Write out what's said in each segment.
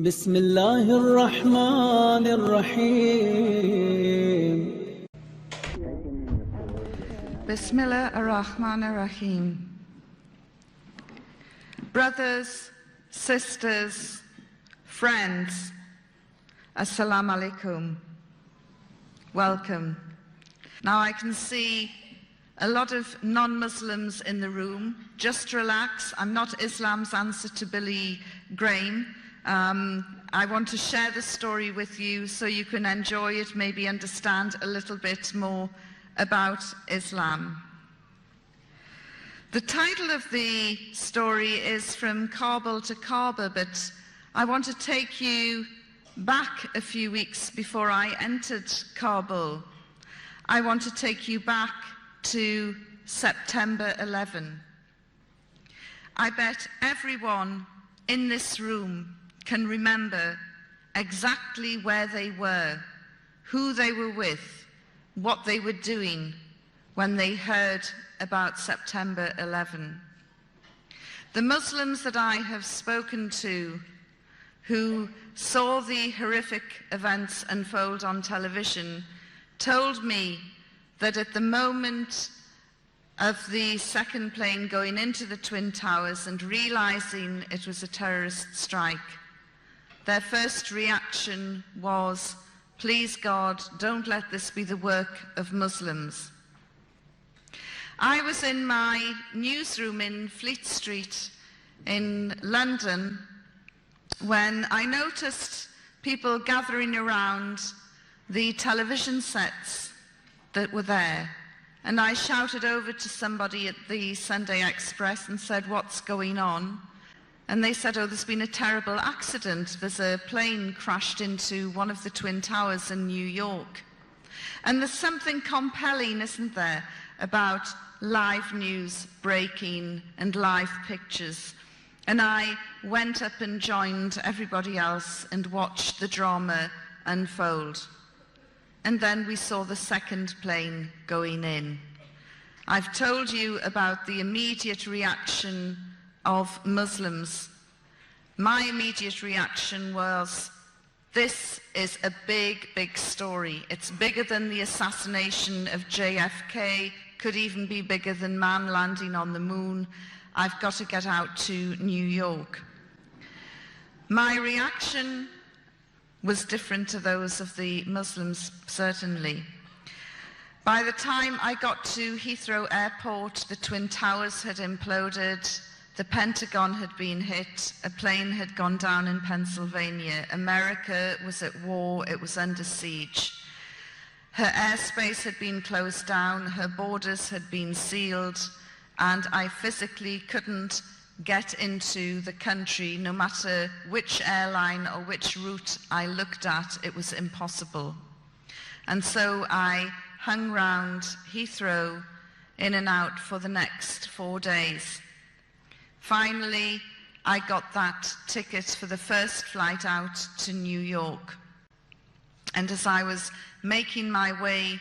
بسم الله الرحمن الرحيم Bismillah ar-Rahman ar-Rahim. Brothers, sisters, friends, Assalamu alaikum. Welcome. Now I can see a lot of non-Muslims in the room. Just relax. I'm not Islam's answer to Billy Graham. I want to share the story with you so you can enjoy it, maybe understand a little bit more about Islam. The title of the story is From Kabul to Kaaba, but I want to take you back a few weeks before I entered Kabul. I want to take you back to September 11. I bet everyone in this room can remember exactly where they were, who they were with, what they were doing when they heard about September 11. The Muslims that I have spoken to who saw the horrific events unfold on television told me that at the moment of the second plane going into the Twin Towers and realizing it was a terrorist strike, their first reaction was, "Please God, don't let this be the work of Muslims." I was in my newsroom in Fleet Street in London when I noticed people gathering around the television sets that were there. And I shouted over to somebody at the Sunday Express and said, "What's going on?" And they said, "Oh, there's been a terrible accident. There's a plane crashed into one of the Twin Towers in New York." And there's something compelling, isn't there, about live news breaking and live pictures. And I went up and joined everybody else and watched the drama unfold. And then we saw the second plane going in. I've told you about the immediate reaction of Muslims. My immediate reaction was, this is a big, big story. It's bigger than the assassination of JFK, could even be bigger than man landing on the moon. I've got to get out to New York. My reaction was different to those of the Muslims, certainly. By the time I got to Heathrow Airport, the Twin Towers had imploded, the Pentagon had been hit, a plane had gone down in Pennsylvania. America was at war, it was under siege. Her airspace had been closed down, her borders had been sealed, and I physically couldn't get into the country. No matter which airline or which route I looked at, it was impossible. And so I hung round Heathrow in and out for the next 4 days. Finally, I got that ticket for the first flight out to New York. And as I was making my way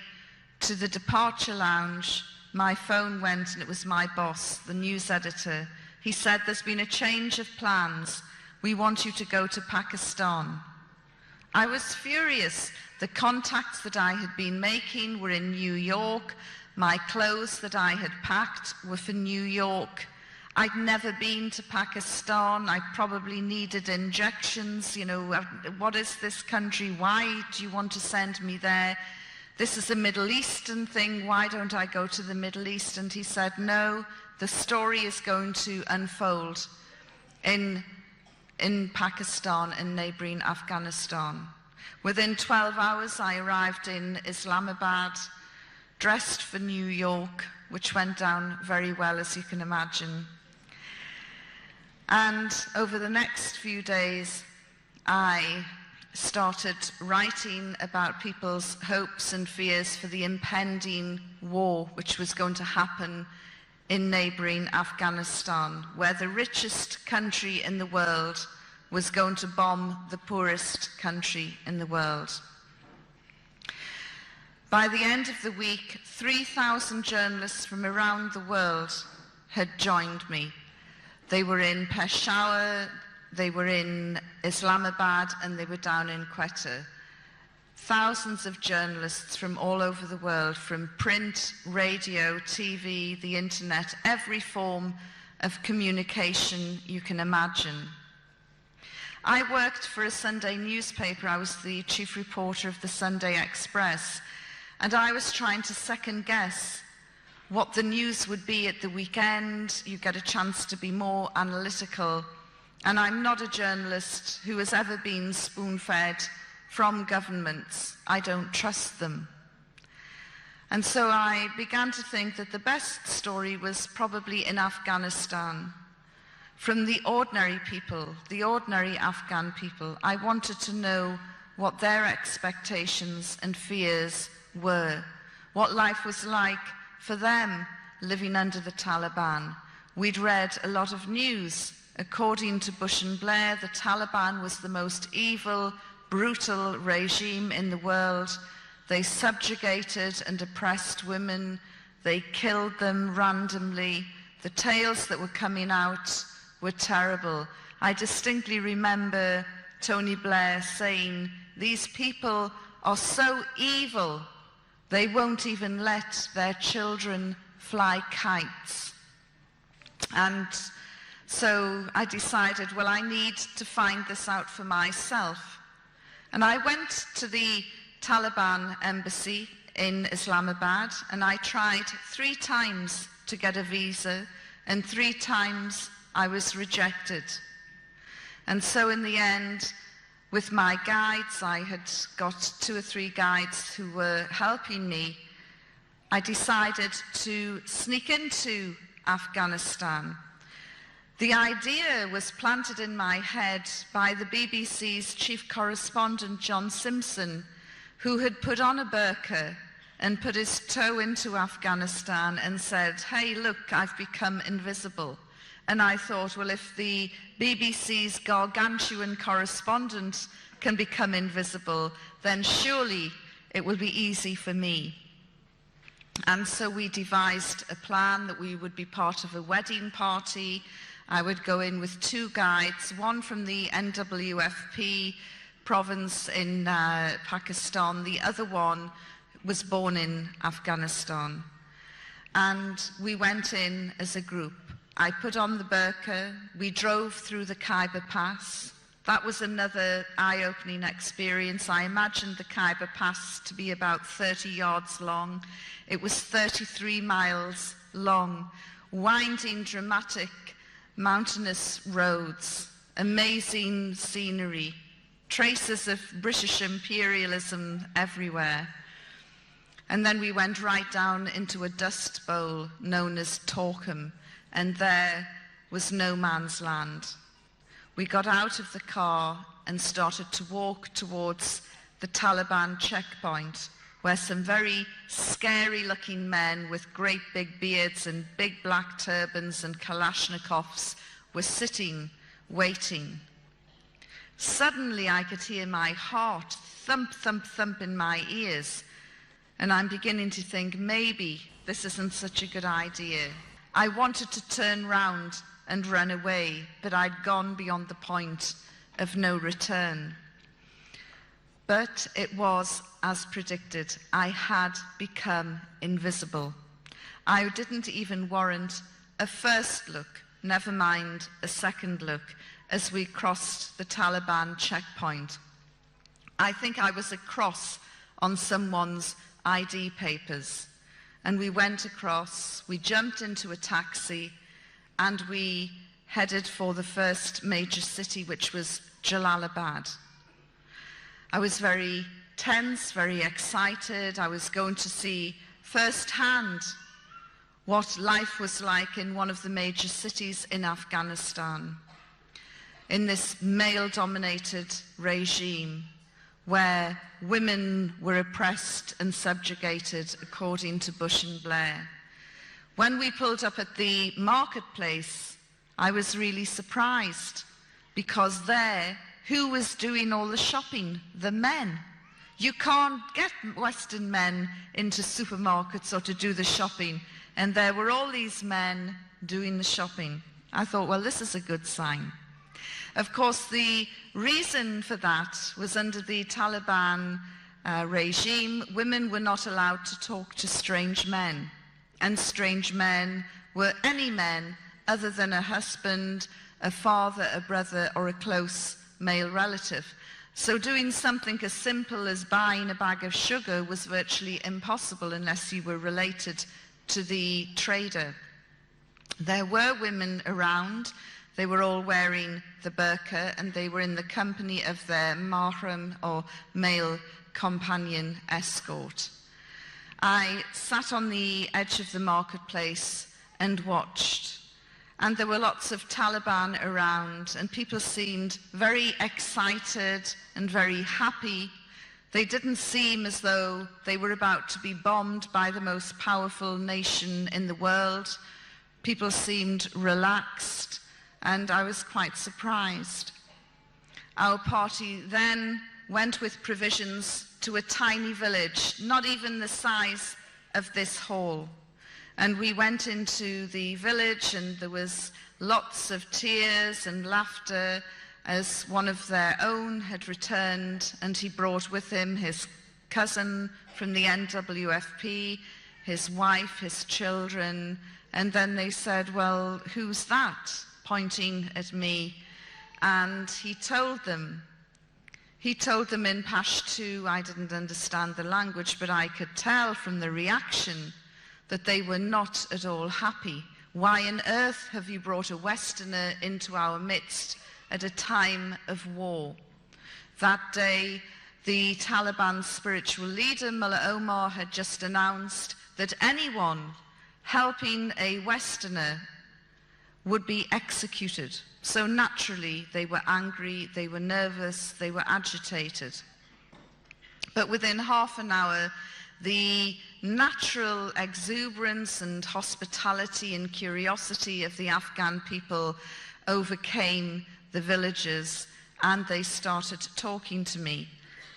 to the departure lounge, my phone went, and it was my boss, the news editor. He said, "There's been a change of plans. We want you to go to Pakistan." I was furious. The contacts that I had been making were in New York. My clothes that I had packed were for New York. I'd never been to Pakistan. I probably needed injections. You know, what is this country? Why do you want to send me there? This is a Middle Eastern thing. Why don't I go to the Middle East? And he said, "No, the story is going to unfold in Pakistan and neighboring Afghanistan." Within 12 hours, I arrived in Islamabad, dressed for New York, which went down very well, as you can imagine. And over the next few days, I started writing about people's hopes and fears for the impending war which was going to happen in neighboring Afghanistan, where the richest country in the world was going to bomb the poorest country in the world. By the end of the week, 3,000 journalists from around the world had joined me. They were in Peshawar, they were in Islamabad and they were down in Quetta. Thousands of journalists from all over the world, from print, radio, TV, the internet, every form of communication you can imagine. I worked for a Sunday newspaper. I was the chief reporter of the Sunday Express, and I was trying to second guess what the news would be at the weekend. You get a chance to be more analytical. And I'm not a journalist who has ever been spoon-fed from governments. I don't trust them. And so I began to think that the best story was probably in Afghanistan. From the ordinary people, the ordinary Afghan people, I wanted to know what their expectations and fears were, what life was like for them living under the Taliban. We'd read a lot of news. According to Bush and Blair, the Taliban was the most evil, brutal regime in the world. They subjugated and oppressed women. They killed them randomly. The tales that were coming out were terrible. I distinctly remember Tony Blair saying, "These people are so evil, they won't even let their children fly kites." And so I decided, well, I need to find this out for myself. And I went to the Taliban embassy in Islamabad, and I tried 3 times to get a visa, and 3 times I was rejected. And so in the end, with my guides, I had got 2 or 3 guides who were helping me, I decided to sneak into Afghanistan. The idea was planted in my head by the BBC's chief correspondent, John Simpson, who had put on a burqa and put his toe into Afghanistan and said, "Hey, look, I've become invisible." And I thought, well, if the BBC's gargantuan correspondent can become invisible, then surely it will be easy for me. And so we devised a plan that we would be part of a wedding party. I would go in with 2 guides, one from the NWFP province in Pakistan, the other one was born in Afghanistan. And we went in as a group. I put on the burqa, we drove through the Khyber Pass. That was another eye-opening experience. I imagined the Khyber Pass to be about 30 yards long. It was 33 miles long, winding, dramatic, mountainous roads, amazing scenery, traces of British imperialism everywhere. And then we went right down into a dust bowl known as Torkham, and there was no man's land. We got out of the car and started to walk towards the Taliban checkpoint, where some very scary-looking men with great big beards and big black turbans and Kalashnikovs were sitting, waiting. Suddenly I could hear my heart thump, thump, thump in my ears, and I'm beginning to think, maybe this isn't such a good idea. I wanted to turn round and run away, but I'd gone beyond the point of no return. But it was as predicted. I had become invisible. I didn't even warrant a first look, never mind a second look, as we crossed the Taliban checkpoint. I think I was a cross on someone's ID papers. And we went across, we jumped into a taxi, and we headed for the first major city, which was Jalalabad. I was very tense, very excited. I was going to see firsthand what life was like in one of the major cities in Afghanistan, in this male-dominated regime where women were oppressed and subjugated, according to Bush and Blair. When we pulled up at the marketplace, I was really surprised, because there, who was doing all the shopping? The men. You can't get Western men into supermarkets or to do the shopping, and there were all these men doing the shopping. I thought, well, this is a good sign. Of course, the reason for that was under the Taliban regime, women were not allowed to talk to strange men. And strange men were any men other than a husband, a father, a brother, or a close male relative. So doing something as simple as buying a bag of sugar was virtually impossible unless you were related to the trader. There were women around. They were all wearing the burqa, and they were in the company of their mahram, or male companion escort. I sat on the edge of the marketplace and watched, and there were lots of Taliban around, and people seemed very excited and very happy. They didn't seem as though they were about to be bombed by the most powerful nation in the world. People seemed relaxed, and I was quite surprised. Our party then went with provisions to a tiny village, not even the size of this hall. And we went into the village, and there was lots of tears and laughter as one of their own had returned, and he brought with him his cousin from the NWFP, his wife, his children. And then they said, "Well, who's that?" pointing at me. And he told them in Pashto. I didn't understand the language, but I could tell from the reaction that they were not at all happy. Why on earth have you brought a Westerner into our midst at a time of war? That day, the Taliban spiritual leader, Mullah Omar, had just announced that anyone helping a Westerner would be executed. So naturally, they were angry, they were nervous, they were agitated. But within half an hour, the natural exuberance and hospitality and curiosity of the Afghan people overcame the villagers, and they started talking to me.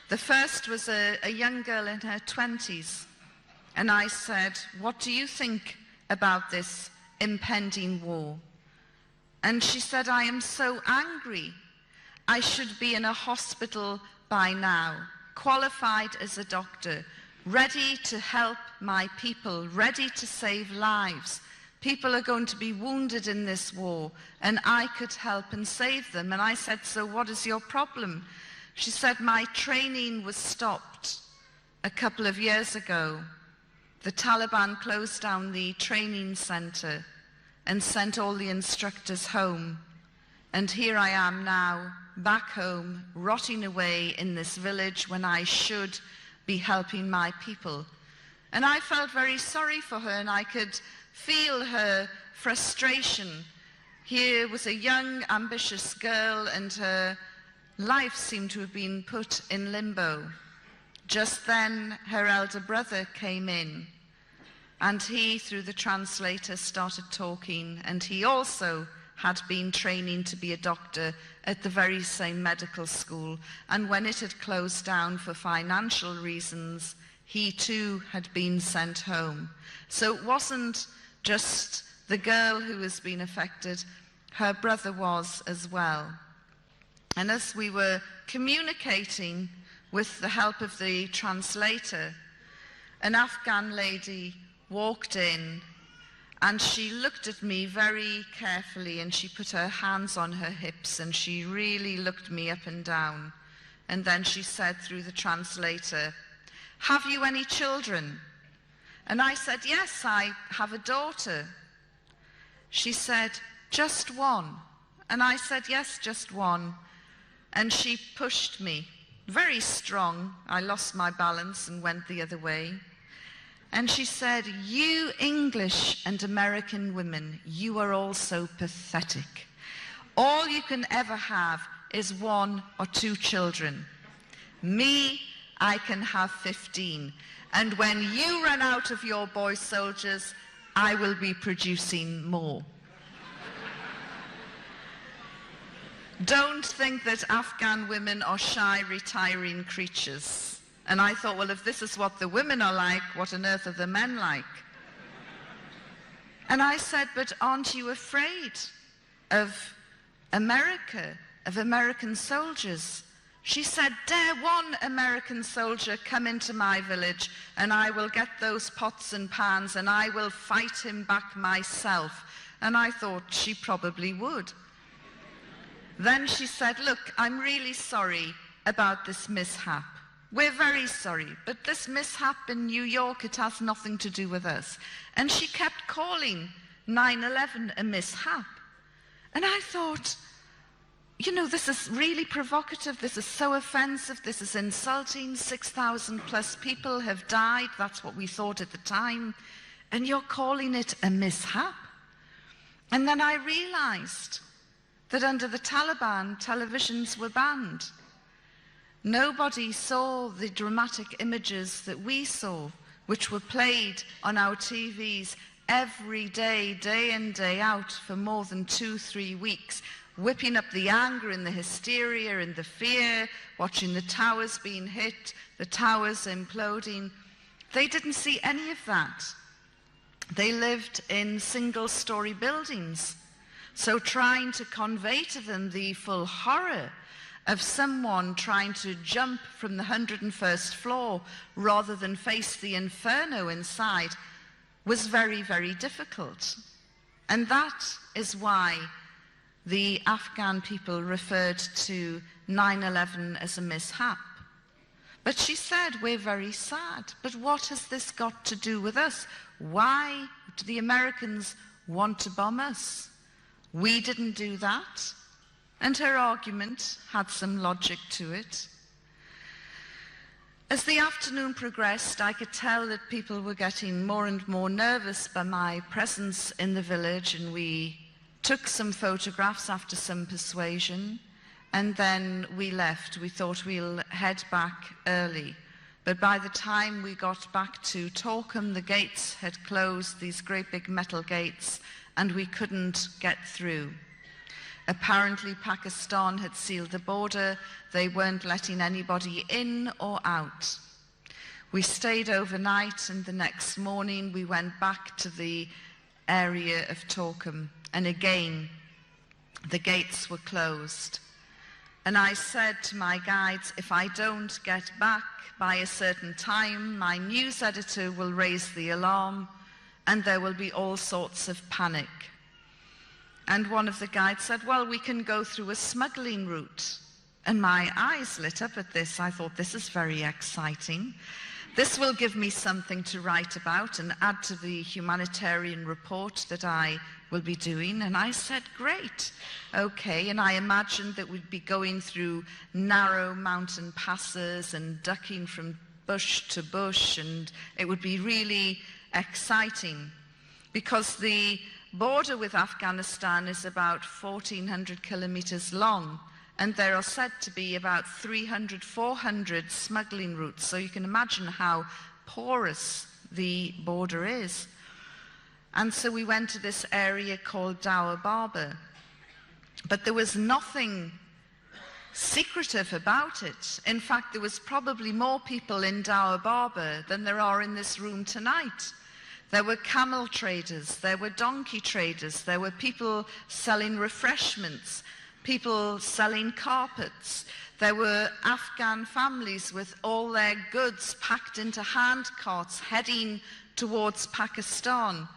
The first was a young girl in her 20s, and I said, "What do you think about this impending war?" And she said, "I am so angry. I should be in a hospital by now, qualified as a doctor, ready to help my people, ready to save lives. People are going to be wounded in this war, and I could help and save them." And I said, "So what is your problem?" She said, "My training was stopped a couple of years ago. The Taliban closed down the training center and sent all the instructors home. And here I am now, back home, rotting away in this village when I should be helping my people." And I felt very sorry for her, and I could feel her frustration. Here was a young, ambitious girl, and her life seemed to have been put in limbo. Just then, her elder brother came in, and he, through the translator, started talking, and he also had been training to be a doctor at the very same medical school. And when it had closed down for financial reasons, he too had been sent home. So it wasn't just the girl who was being affected, her brother was as well. And as we were communicating with the help of the translator, an Afghan lady walked in, and she looked at me very carefully, and she put her hands on her hips, and she really looked me up and down. And then she said through the translator, "Have you any children?" And I said, "Yes, I have a daughter." She said, "Just one?" And I said, "Yes, just one." And she pushed me, very strong. I lost my balance and went the other way. And she said, "You English and American women, you are all so pathetic. All you can ever have is 1 or 2 children. Me, I can have 15. And when you run out of your boy soldiers, I will be producing more." Don't think that Afghan women are shy, retiring creatures. And I thought, well, if this is what the women are like, what on earth are the men like? And I said, "But aren't you afraid of America? of American soldiers. She said, "Dare one American soldier come into my village, and I will get those pots and pans, and I will fight him back myself." And I thought she probably would. Then she said, "Look, I'm really sorry about this mishap. We're very sorry, but this mishap in New York, it has nothing to do with us." And she kept calling 9/11 a mishap. And I thought, this is really provocative. This is so offensive. This is insulting. 6,000 plus people have died. That's what we thought at the time. And you're calling it a mishap? And then I realized that under the Taliban, televisions were banned. Nobody saw the dramatic images that we saw, which were played on our TVs every day, day in, day out, for more than 2-3 weeks, whipping up the anger and the hysteria and the fear, watching the towers being hit, the towers imploding. They didn't see any of that. They lived in single-story buildings. So trying to convey to them the full horror of someone trying to jump from the 101st floor rather than face the inferno inside was very, very difficult. And that is why the Afghan people referred to 9/11 as a mishap. But she said, "We're very sad. But what has this got to do with us? Why do the Americans want to bomb us? We didn't do that." And her argument had some logic to it. As the afternoon progressed, I could tell that people were getting more and more nervous by my presence in the village, and we took some photographs after some persuasion, and then we left. We thought we'll head back early. But by the time we got back to Torkham, the gates had closed, these great big metal gates, and we couldn't get through. Apparently Pakistan had sealed the border. They weren't letting anybody in or out. We stayed overnight, and the next morning we went back to the area of Torkham, and again the gates were closed. And I said to my guides, if I don't get back by a certain time, my news editor will raise the alarm and there will be all sorts of panic. And one of the guides said, well, we can go through a smuggling route. And my eyes lit up at this. I thought, this is very exciting. This will give me something to write about and add to the humanitarian report that I will be doing. And I said, great, okay. And I imagined that we'd be going through narrow mountain passes and ducking from bush to bush, and it would be really exciting because the border with Afghanistan is about 1,400 kilometers long, and there are said to be about 300, 400 smuggling routes. So you can imagine how porous the border is. And so we went to this area called Dower Barber. But there was nothing secretive about it. In fact, there was probably more people in Dower Barber than there are in this room tonight. There were camel traders, there were donkey traders, there were people selling refreshments, people selling carpets. There were Afghan families with all their goods packed into hand carts heading towards Pakistan,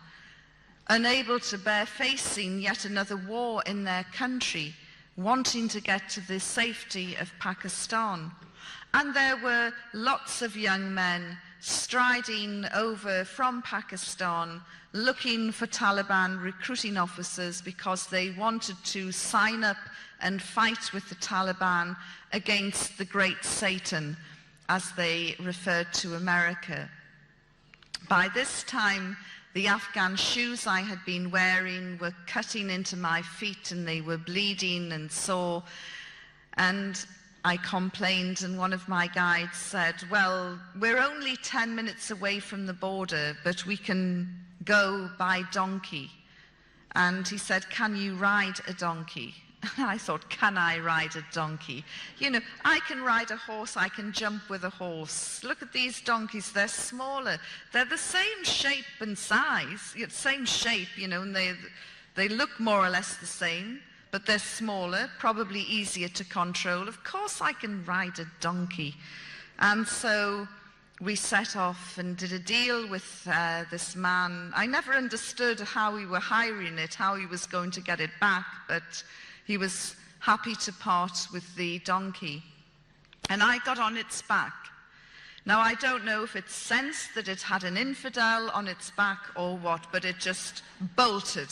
unable to bear facing yet another war in their country, wanting to get to the safety of Pakistan. And there were lots of young men striding over from Pakistan, looking for Taliban recruiting officers because they wanted to sign up and fight with the Taliban against the Great Satan, as they referred to America. By this time, the Afghan shoes I had been wearing were cutting into my feet and they were bleeding and sore. And I complained, and one of my guides said, well, we're only 10 minutes away from the border, but we can go by donkey. And he said, can you ride a donkey? And I thought, can I ride a donkey? You know, I can ride a horse, I can jump with a horse. Look at these donkeys, they're smaller. They're the same shape and size, same shape, you know, and they look more or less the same. but they're smaller, probably easier to control. Of course I can ride a donkey. And so we set off and did a deal with this man. I never understood how we were hiring it, how he was going to get it back, but he was happy to part with the donkey. And I got on its back. Now, I don't know if it sensed that it had an infidel on its back or what, but it just bolted.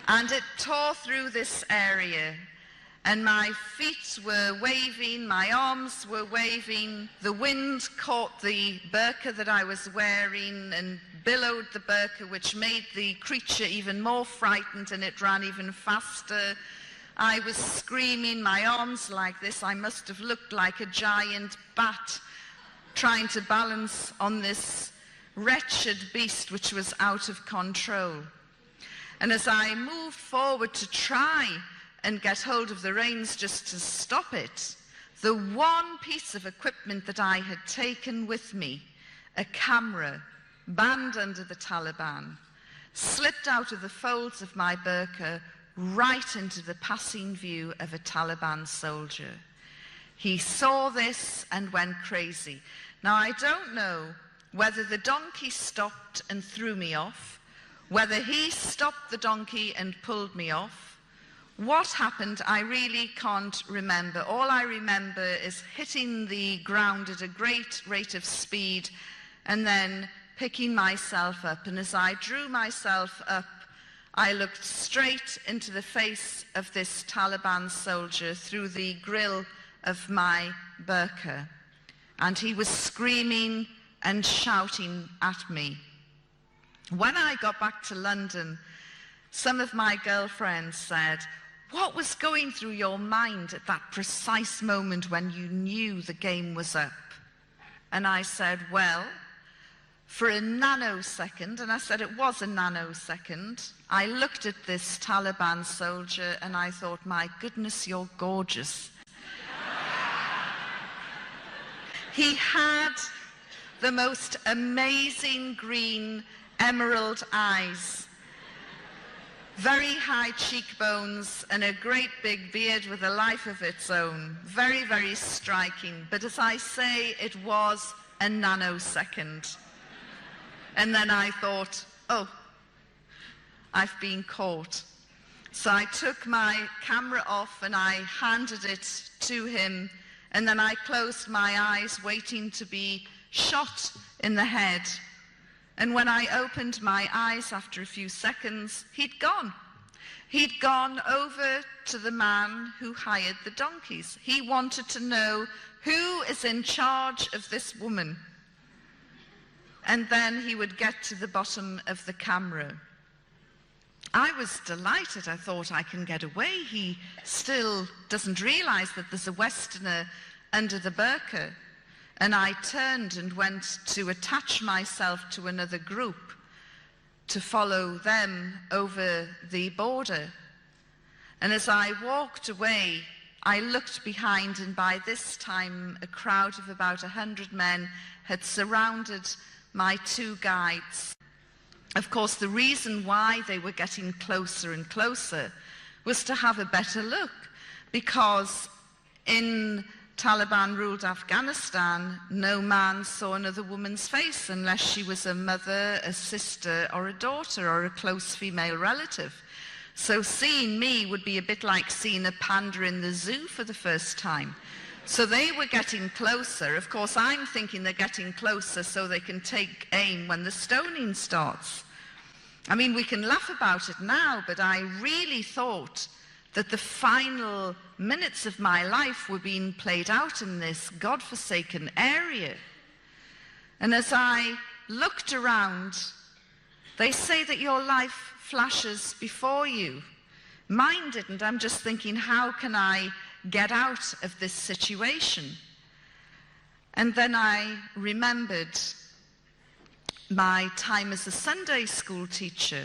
And it tore through this area. And my feet were waving, my arms were waving. The wind caught the burqa that I was wearing and billowed the burqa, which made the creature even more frightened, and it ran even faster. I was screaming, my arms like this. I must have looked like a giant bat trying to balance on this wretched beast which was out of control. And as I moved forward to try and get hold of the reins just to stop it, the one piece of equipment that I had taken with me, a camera banned under the Taliban, slipped out of the folds of my burqa right into the passing view of a Taliban soldier. He saw this and went crazy. Now, I don't know whether the donkey stopped and threw me off, whether he stopped the donkey and pulled me off. What happened, I really can't remember. All I remember is hitting the ground at a great rate of speed and then picking myself up. And as I drew myself up, I looked straight into the face of this Taliban soldier through the grill of my burqa. And he was screaming and shouting at me. When I got back to London, some of my girlfriends said, "What was going through your mind at that precise moment when you knew the game was up?" And I said, well, for a nanosecond, and I said it was a nanosecond, I looked at this Taliban soldier and I thought, my goodness, you're gorgeous. He had the most amazing green emerald eyes, very high cheekbones, and a great big beard with a life of its own. Very, very striking. But as I say, it was a nanosecond. And then I thought, oh, I've been caught. So I took my camera off and I handed it to him. And then I closed my eyes, waiting to be shot in the head. And when I opened my eyes after a few seconds, he'd gone. He'd gone over to the man who hired the donkeys. He wanted to know who is in charge of this woman. And then he would get to the bottom of the camera. I was delighted. I thought, I can get away. He still doesn't realize that there's a Westerner under the burqa. And I turned and went to attach myself to another group to follow them over the border. And as I walked away, I looked behind, and by this time a crowd of about 100 men had surrounded my two guides. Of course, the reason why they were getting closer and closer was to have a better look, because in Taliban-ruled Afghanistan, no man saw another woman's face unless she was a mother, a sister, or a daughter, or a close female relative. So seeing me would be a bit like seeing a panda in the zoo for the first time. So they were getting closer. Of course, I'm thinking they're getting closer so they can take aim when the stoning starts. I mean, we can laugh about it now, but I really thought that the final minutes of my life were being played out in this godforsaken area. And as I looked around, they say that your life flashes before you. Mine didn't. I'm just thinking, how can I get out of this situation? And then I remembered my time as a Sunday school teacher.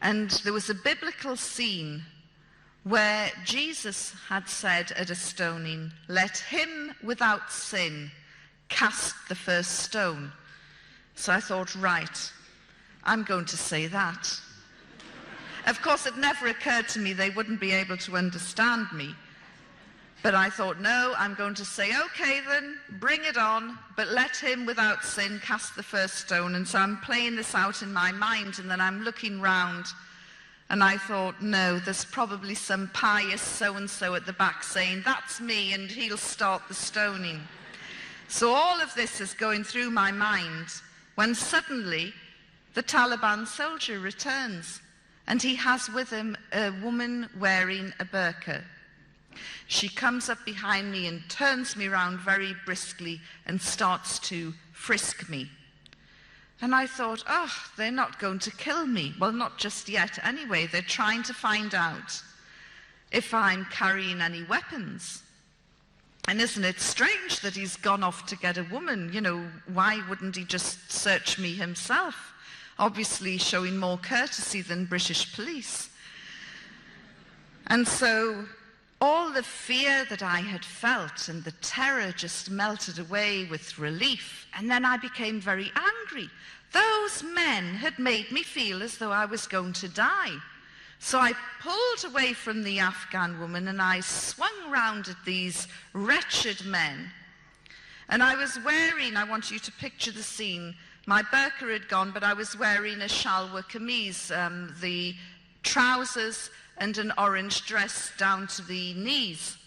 And there was a biblical scene where Jesus had said at a stoning, "Let him without sin cast the first stone." So I thought, right, I'm going to say that. Of course, it never occurred to me they wouldn't be able to understand me. But I thought, no, I'm going to say, okay then, bring it on, but let him without sin cast the first stone. And so I'm playing this out in my mind, and then I'm looking round, and I thought, no, there's probably some pious so-and-so at the back saying, that's me, and he'll start the stoning. So all of this is going through my mind when suddenly the Taliban soldier returns, and he has with him a woman wearing a burqa. She comes up behind me and turns me round very briskly and starts to frisk me. And I thought, oh, they're not going to kill me. Well, not just yet anyway. They're trying to find out if I'm carrying any weapons. And isn't it strange that he's gone off to get a woman? You know, why wouldn't he just search me himself? Obviously showing more courtesy than British police. And so all the fear that I had felt and the terror just melted away with relief. And then I became very angry. Those men had made me feel as though I was going to die. So I pulled away from the Afghan woman and I swung round at these wretched men. And I was wearing, I want you to picture the scene, my burqa had gone, but I was wearing a shalwar kameez, the trousers and an orange dress down to the knees.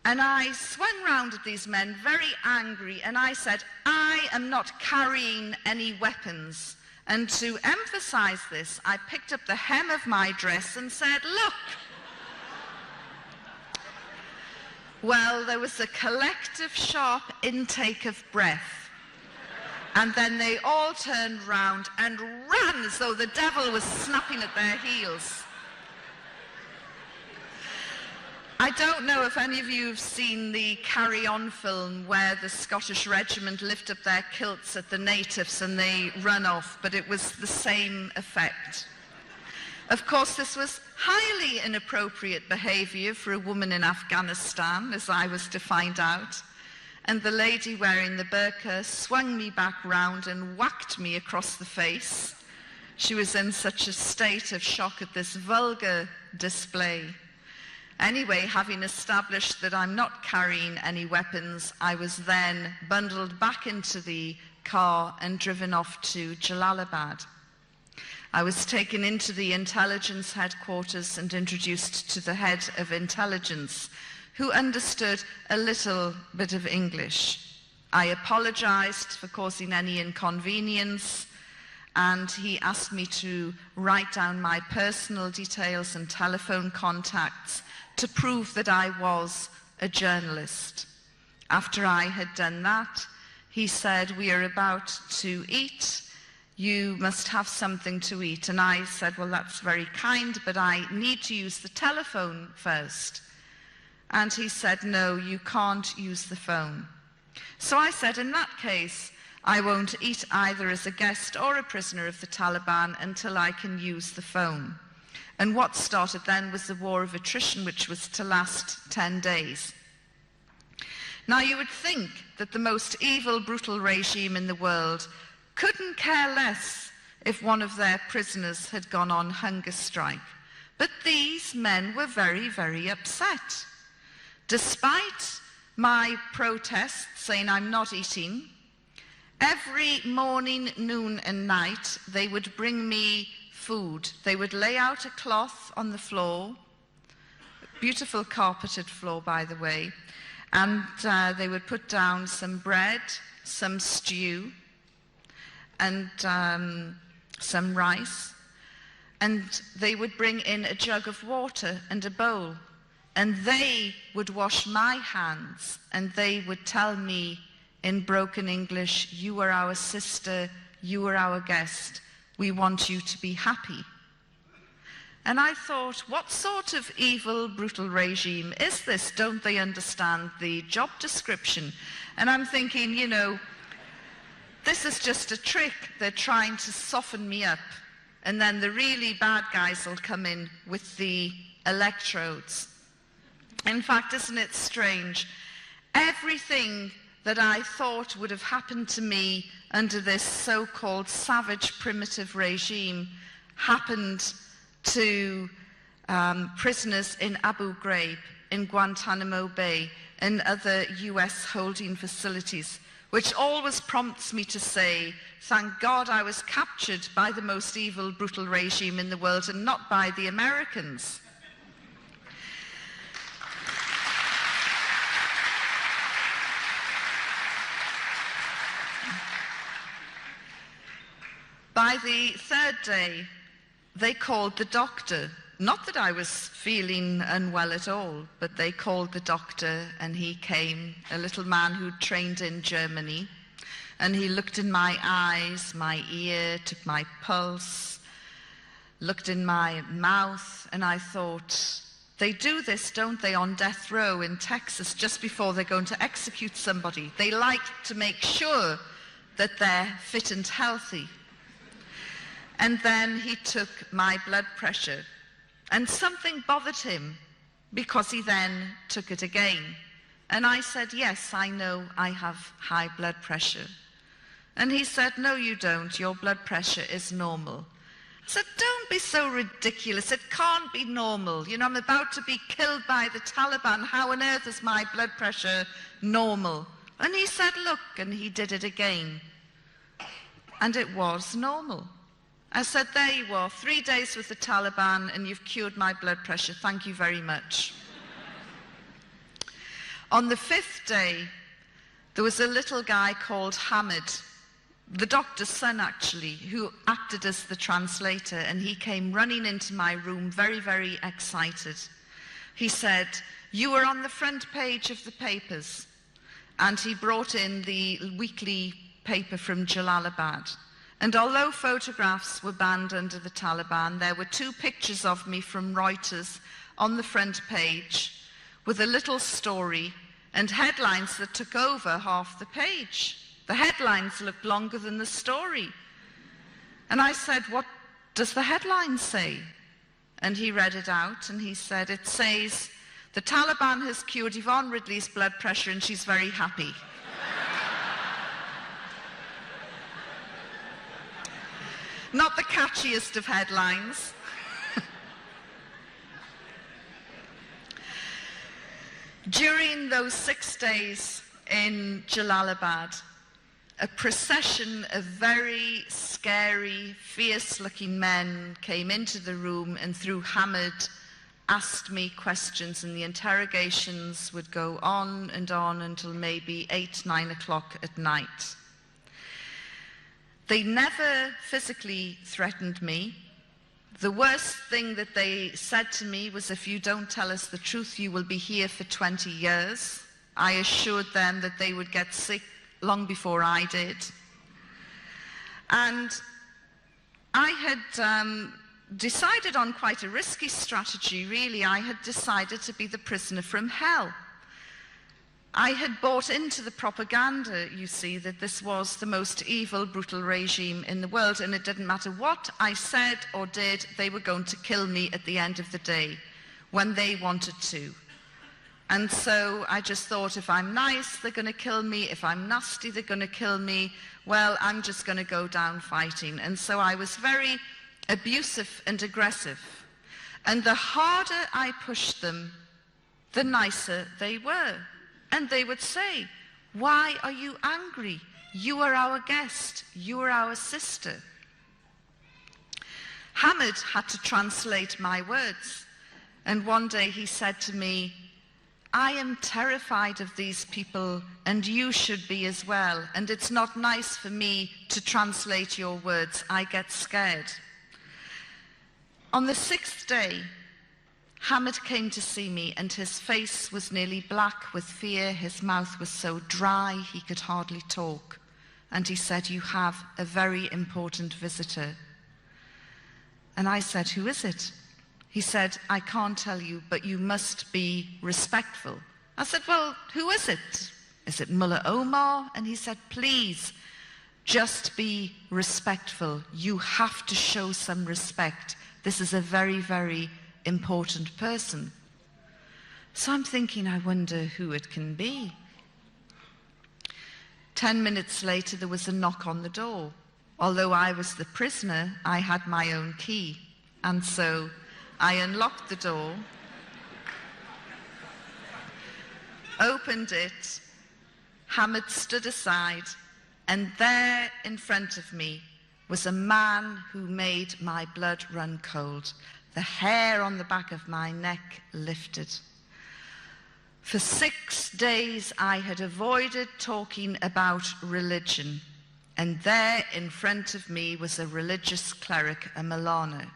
And I swung round at these men, very angry, and I said, I am not carrying any weapons. And to emphasize this, I picked up the hem of my dress and said, look. Well, there was a collective sharp intake of breath. And then they all turned round and ran as though the devil was snapping at their heels. I don't know if any of you have seen the Carry On film where the Scottish regiment lift up their kilts at the natives and they run off, but it was the same effect. Of course, this was highly inappropriate behavior for a woman in Afghanistan, as I was to find out. And the lady wearing the burqa swung me back round and whacked me across the face. She was in such a state of shock at this vulgar display. Anyway, having established that I'm not carrying any weapons, I was then bundled back into the car and driven off to Jalalabad. I was taken into the intelligence headquarters and introduced to the head of intelligence, who understood a little bit of English. I apologized for causing any inconvenience, and he asked me to write down my personal details and telephone contacts to prove that I was a journalist. After I had done that, he said, we are about to eat. You must have something to eat. And I said, well, that's very kind, but I need to use the telephone first. And he said, no, you can't use the phone. So I said, in that case, I won't eat either as a guest or a prisoner of the Taliban until I can use the phone. And what started then was the war of attrition, which was to last 10 days. Now, you would think that the most evil, brutal regime in the world couldn't care less if one of their prisoners had gone on hunger strike. But these men were very, very upset. Despite my protest saying I'm not eating, every morning, noon and night, they would bring me food. They would lay out a cloth on the floor, beautiful carpeted floor, by the way, and they would put down some bread, some stew, and some rice, and they would bring in a jug of water and a bowl, and they would wash my hands, and they would tell me in broken English, you are our sister, you are our guest, we want you to be happy. And I thought, what sort of evil, brutal regime is this? Don't they understand the job description? And I'm thinking, you know, this is just a trick. They're trying to soften me up. And then the really bad guys will come in with the electrodes. In fact, isn't it strange? Everything that I thought would have happened to me under this so-called savage primitive regime happened to prisoners in Abu Ghraib, in Guantanamo Bay, and other US holding facilities, which always prompts me to say, thank God I was captured by the most evil, brutal regime in the world and not by the Americans. By the third day, they called the doctor. Not that I was feeling unwell at all, but they called the doctor and he came, a little man who trained in Germany, and he looked in my eyes, my ear, took my pulse, looked in my mouth, and I thought, they do this, don't they, on death row in Texas just before they're going to execute somebody. They like to make sure that they're fit and healthy. And then he took my blood pressure. And something bothered him because he then took it again. And I said, yes, I know I have high blood pressure. And he said, no, you don't. Your blood pressure is normal. I said, don't be so ridiculous. It can't be normal. You know, I'm about to be killed by the Taliban. How on earth is my blood pressure normal? And he said, look, and he did it again. And it was normal. I said, there you are, 3 days with the Taliban and you've cured my blood pressure. Thank you very much. On the 5th day, there was a little guy called Hamid, the doctor's son actually, who acted as the translator, and he came running into my room very, very excited. He said, you were on the front page of the papers. And he brought in the weekly paper from Jalalabad. And although photographs were banned under the Taliban, there were 2 pictures of me from Reuters on the front page with a little story and headlines that took over half the page. The headlines looked longer than the story. And I said, what does the headline say? And he read it out and he said, it says, the Taliban has cured Yvonne Ridley's blood pressure and she's very happy. Not the catchiest of headlines. During those 6 days in Jalalabad, a procession of very scary, fierce-looking men came into the room and through Hamid asked me questions, and the interrogations would go on until maybe 8, 9 o'clock at night. They never physically threatened me. The worst thing that they said to me was, if you don't tell us the truth, you will be here for 20 years. I assured them that they would get sick long before I did. And I had decided on quite a risky strategy, really. I had decided to be the prisoner from hell. I had bought into the propaganda, you see, that this was the most evil, brutal regime in the world, and it didn't matter what I said or did, they were going to kill me at the end of the day, when they wanted to. And so I just thought, if I'm nice, they're going to kill me. If I'm nasty, they're going to kill me. Well, I'm just going to go down fighting. And so I was very abusive and aggressive. And the harder I pushed them, the nicer they were. And they would say, why are you angry? You are our guest. You are our sister. Hamid had to translate my words. And one day he said to me, I am terrified of these people, and you should be as well. And it's not nice for me to translate your words. I get scared. On the 6th day, Hamid came to see me, and his face was nearly black with fear. His mouth was so dry he could hardly talk. And he said, you have a very important visitor. And I said, who is it? He said, I can't tell you, but you must be respectful. I said, well, who is it? Is it Mullah Omar? And he said, please, just be respectful. You have to show some respect. This is a very, very important person. So I'm thinking, I wonder who it can be. 10 minutes later, there was a knock on the door. Although I was the prisoner, I had my own key. And so I unlocked the door, opened it. Hamid stood aside, and there in front of me was a man who made my blood run cold. The hair on the back of my neck lifted. For 6 days I had avoided talking about religion, and there in front of me was a religious cleric, a Maulana.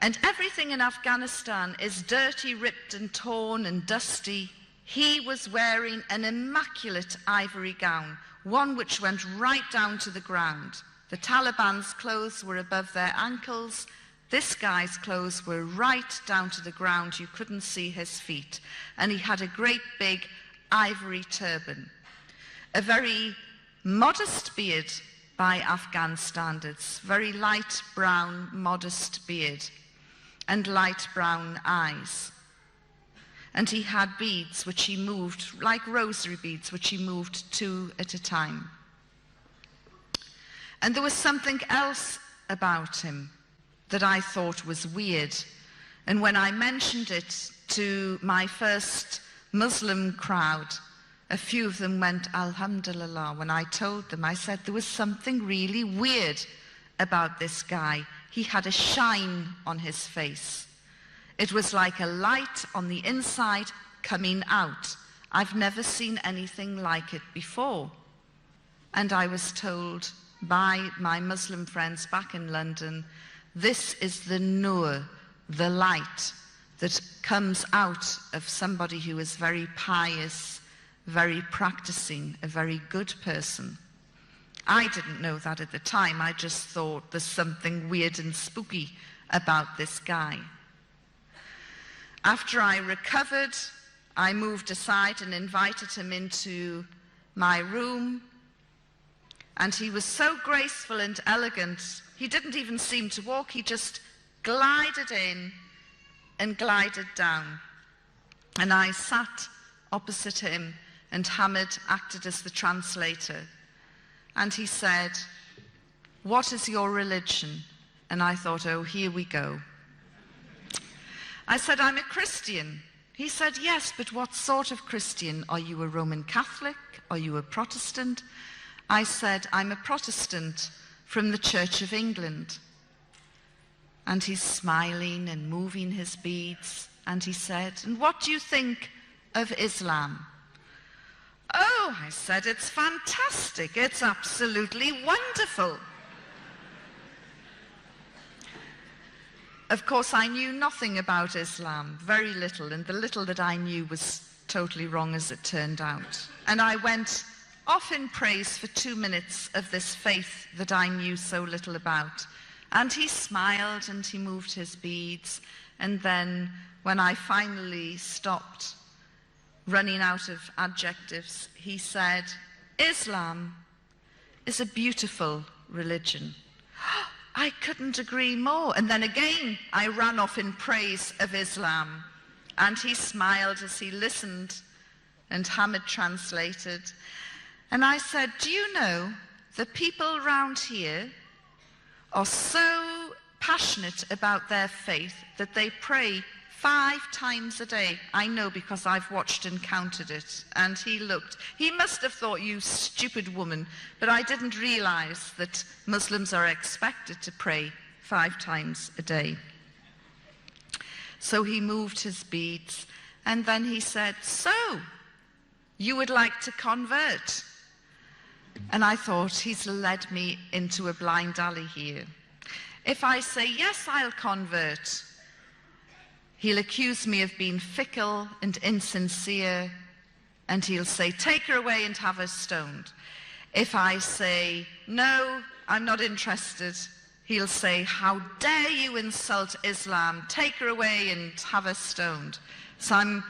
And everything in Afghanistan is dirty, ripped and torn and dusty. He was wearing an immaculate ivory gown, one which went right down to the ground. The Taliban's clothes were above their ankles. This guy's clothes were right down to the ground. You couldn't see his feet. And he had a great big ivory turban. A very modest beard by Afghan standards, very light brown, modest beard, and light brown eyes. And he had beads which he moved, like rosary beads, which he moved 2 at a time. And there was something else about him that I thought was weird. And when I mentioned it to my first Muslim crowd, a few of them went, Alhamdulillah. When I told them, I said there was something really weird about this guy. He had a shine on his face. It was like a light on the inside coming out. I've never seen anything like it before. And I was told by my Muslim friends back in London, this is the nur, the light that comes out of somebody who is very pious, very practicing, a very good person. I didn't know that at the time. I just thought there's something weird and spooky about this guy. After I recovered, I moved aside and invited him into my room. And he was so graceful and elegant, he didn't even seem to walk. He just glided in and glided down. And I sat opposite him, and Hamid acted as the translator. And he said, "What is your religion?" And I thought, oh, here we go. I said, "I'm a Christian." He said, "Yes, but what sort of Christian? Are you a Roman Catholic? Are you a Protestant?" I said, "I'm a Protestant from the Church of England." And he's smiling and moving his beads. And he said, "And what do you think of Islam?" "Oh," I said, "it's fantastic. It's absolutely wonderful." Of course, I knew nothing about Islam, very little, and the little that I knew was totally wrong as it turned out. And I went off in praise for 2 minutes of this faith that I knew so little about. And he smiled and he moved his beads. And then when I finally stopped running out of adjectives, he said, "Islam is a beautiful religion." I couldn't agree more. And then again, I ran off in praise of Islam. And he smiled as he listened, and Hamid translated. And I said, "Do you know, the people around here are so passionate about their faith that they pray 5 times a day. I know because I've watched and counted it." And he looked. He must have thought, "You stupid woman." But I didn't realize that Muslims are expected to pray 5 times a day. So he moved his beads. And then he said, "So, you would like to convert?" And I thought, he's led me into a blind alley here. If I say, "Yes, I'll convert," he'll accuse me of being fickle and insincere, and he'll say, "Take her away and have her stoned." If I say, "No, I'm not interested," he'll say, "How dare you insult Islam? Take her away and have her stoned." So I'm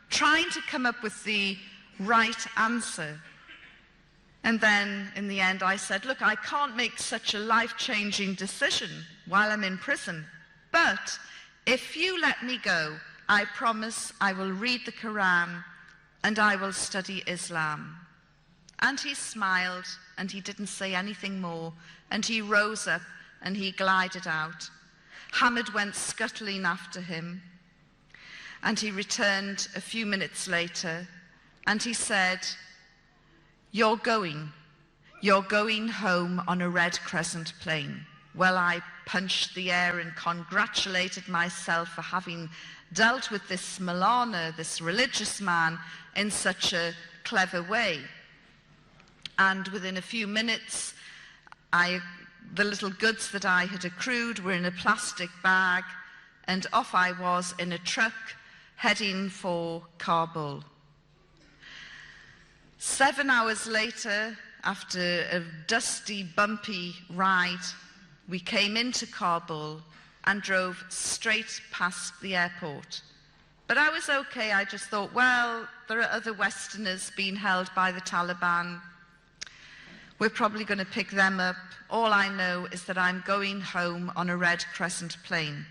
trying to come up with the right answer. And then in the end I said, "Look, I can't make such a life-changing decision while I'm in prison, but if you let me go, I promise I will read the Quran and I will study Islam." And he smiled, and he didn't say anything more, and he rose up, and he glided out. Hamid went scuttling after him, and he returned a few minutes later, and he said, You're going home on a red crescent plane. Well, I punched the air and congratulated myself for having dealt with this Malana, this religious man, in such a clever way. And within a few minutes, the little goods that I had accrued were in a plastic bag, and off I was in a truck heading for Kabul. 7 hours later, after a dusty, bumpy ride, we came into Kabul and drove straight past the airport. But I was okay. I just thought, well, there are other Westerners being held by the Taliban. We're probably going to pick them up. All I know is that I'm going home on a red crescent plane.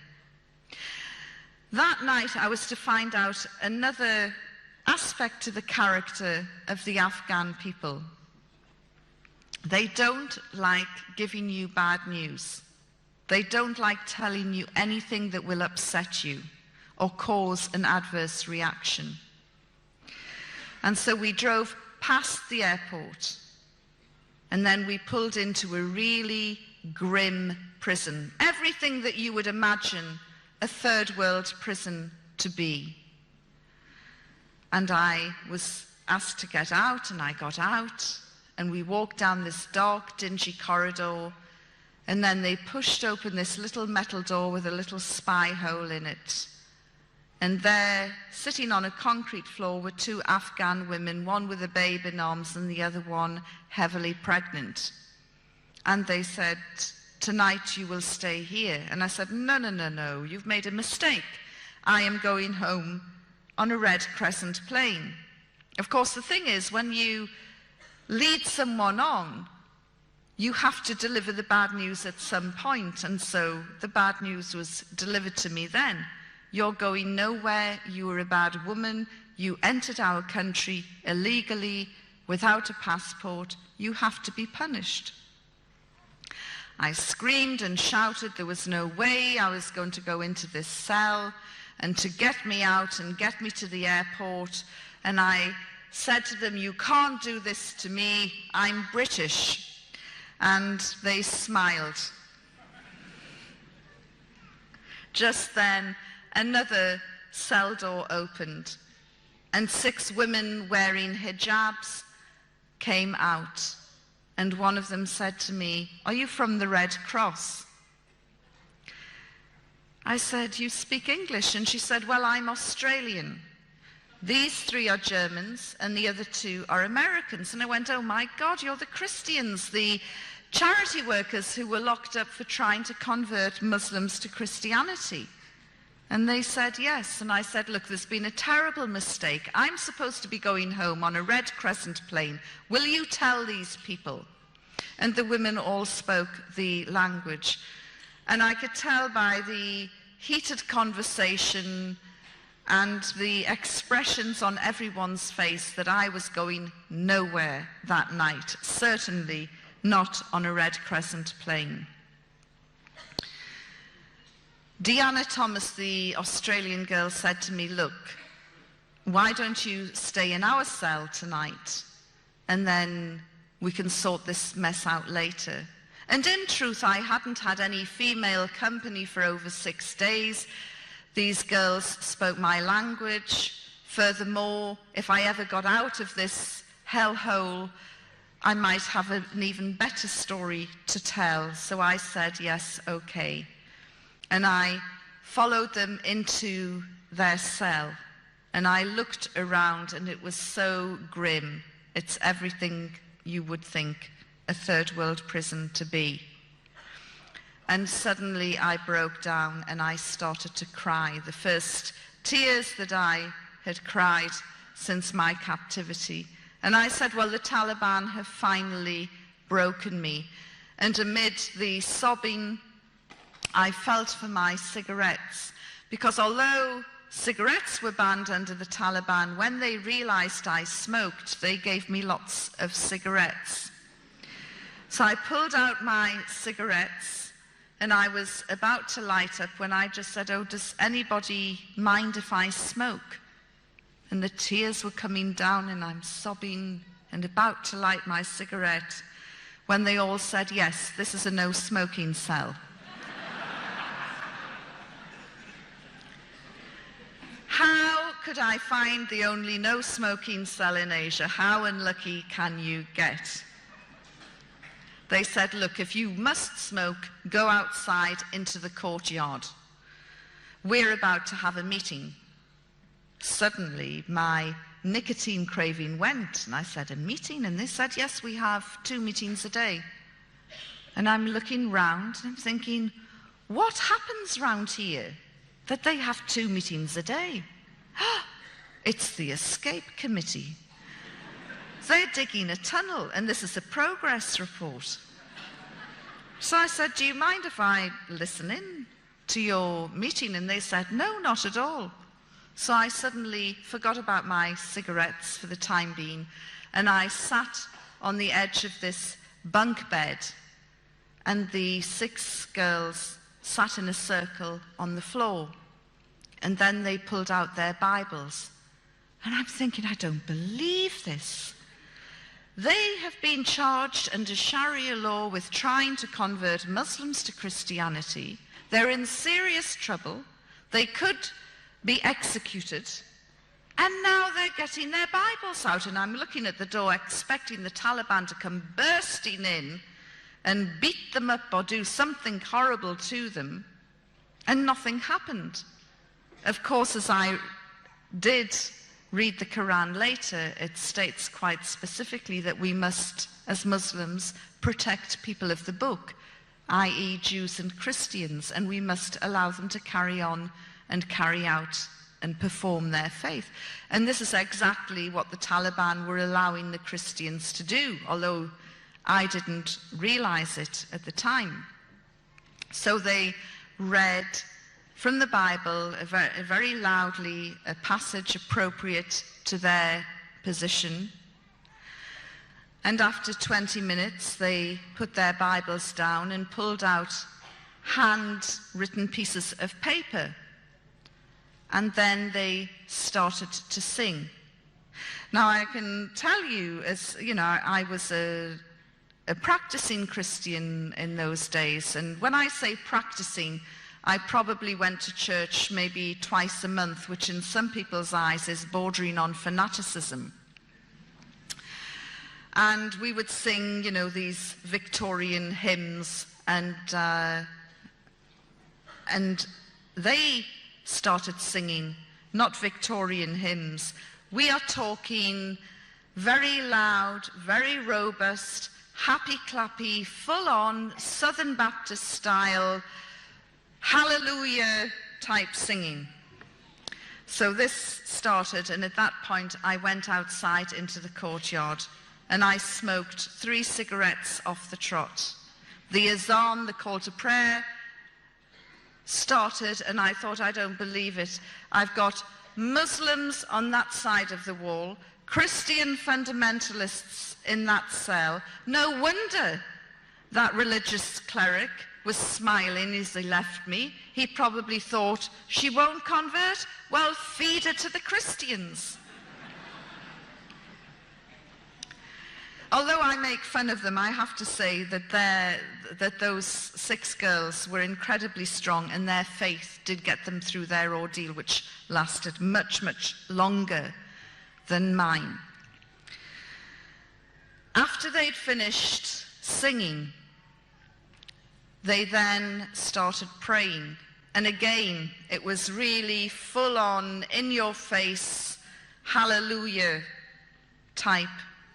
That night, I was to find out another aspect to the character of the Afghan people. They don't like giving you bad news. They don't like telling you anything that will upset you or cause an adverse reaction. And so we drove past the airport, and then we pulled into a really grim prison. Everything that you would imagine a third world prison to be. And I was asked to get out, and I got out, and we walked down this dark, dingy corridor, and then they pushed open this little metal door with a little spy hole in it. And there, sitting on a concrete floor, were two Afghan women, one with a babe in arms and the other one heavily pregnant. And they said, "Tonight you will stay here." And I said, No, you've made a mistake. I am going home on a red crescent plane. Of course, the thing is, when you lead someone on, you have to deliver the bad news at some point. And so the bad news was delivered to me then. You're going nowhere. You were a bad woman. You entered our country illegally without a passport. You have to be punished. I screamed and shouted. There was no way I was going to go into this cell, and to get me out and get me to the airport. And I said to them, "You can't do this to me. I'm British." And they smiled. Just then, another cell door opened, and 6 women wearing hijabs came out. And one of them said to me, "Are you from the Red Cross?" I said, "You speak English?" And she said, "Well, I'm Australian. These 3 are Germans, and the other 2 are Americans." And I went, "Oh my God, you're the Christians, the charity workers who were locked up for trying to convert Muslims to Christianity." And they said yes. And I said, "Look, there's been a terrible mistake. I'm supposed to be going home on a red crescent plane. Will you tell these people?" And the women all spoke the language. And I could tell by the heated conversation and the expressions on everyone's face that I was going nowhere that night, certainly not on a red crescent plane. Deanna Thomas, the Australian girl, said to me, "Look, why don't you stay in our cell tonight, and then we can sort this mess out later." And in truth, I hadn't had any female company for over 6 days. These girls spoke my language. Furthermore, if I ever got out of this hellhole, I might have an even better story to tell. So I said, yes, okay. And I followed them into their cell. And I looked around, and it was so grim. It's everything you would think a third world prison to be. And suddenly I broke down and I started to cry. The first tears that I had cried since my captivity. And I said, well, the Taliban have finally broken me. And amid the sobbing, I felt for my cigarettes, because although cigarettes were banned under the Taliban, when they realized I smoked, they gave me lots of cigarettes. So I pulled out my cigarettes and I was about to light up when I just said, "Oh, does anybody mind if I smoke?" And the tears were coming down and I'm sobbing and about to light my cigarette when they all said, "Yes, this is a no smoking cell." How could I find the only no smoking cell in Asia? How unlucky can you get? They said, "Look, if you must smoke, go outside into the courtyard. We're about to have a meeting." Suddenly, my nicotine craving went, and I said, "A meeting?" And they said, "Yes, we have 2 meetings a day." And I'm looking round, and I'm thinking, what happens round here that they have 2 meetings a day? It's the escape committee. They're digging a tunnel, and this is a progress report. So I said, "Do you mind if I listen in to your meeting?" And they said, "No, not at all." So I suddenly forgot about my cigarettes for the time being, and I sat on the edge of this bunk bed, and the 6 girls sat in a circle on the floor, and then they pulled out their Bibles. And I'm thinking, I don't believe this. They have been charged under Sharia law with trying to convert Muslims to Christianity. They're in serious trouble. They could be executed. And now they're getting their Bibles out. And I'm looking at the door expecting the Taliban to come bursting in and beat them up or do something horrible to them. And nothing happened. Of course, as I did read the Quran later, it states quite specifically that we must, as Muslims, protect people of the book, i.e. Jews and Christians, and we must allow them to carry on and carry out and perform their faith. And this is exactly what the Taliban were allowing the Christians to do, although I didn't realize it at the time. So they read from the Bible, very loudly, a passage appropriate to their position. And after 20 minutes, they put their Bibles down and pulled out handwritten pieces of paper. And then they started to sing. Now, I can tell you, as you know, I was a practicing Christian in those days. And when I say practicing, I probably went to church maybe twice a month, which in some people's eyes is bordering on fanaticism. And we would sing, you know, these Victorian hymns, and they started singing, not Victorian hymns. We are talking very loud, very robust, happy-clappy, full-on Southern Baptist style, hallelujah type singing. So this started, and at that point I went outside into the courtyard and I smoked 3 cigarettes off the trot. The azan, the call to prayer, started, and I thought, I don't believe it. I've got Muslims on that side of the wall, Christian fundamentalists in that cell. No wonder that religious cleric was smiling as he left me. He probably thought, she won't convert? Well, feed her to the Christians. Although I make fun of them, I have to say that those 6 girls were incredibly strong, and their faith did get them through their ordeal, which lasted much, much longer than mine. After they'd finished singing, they then started praying. And again, it was really full-on, in-your-face, hallelujah type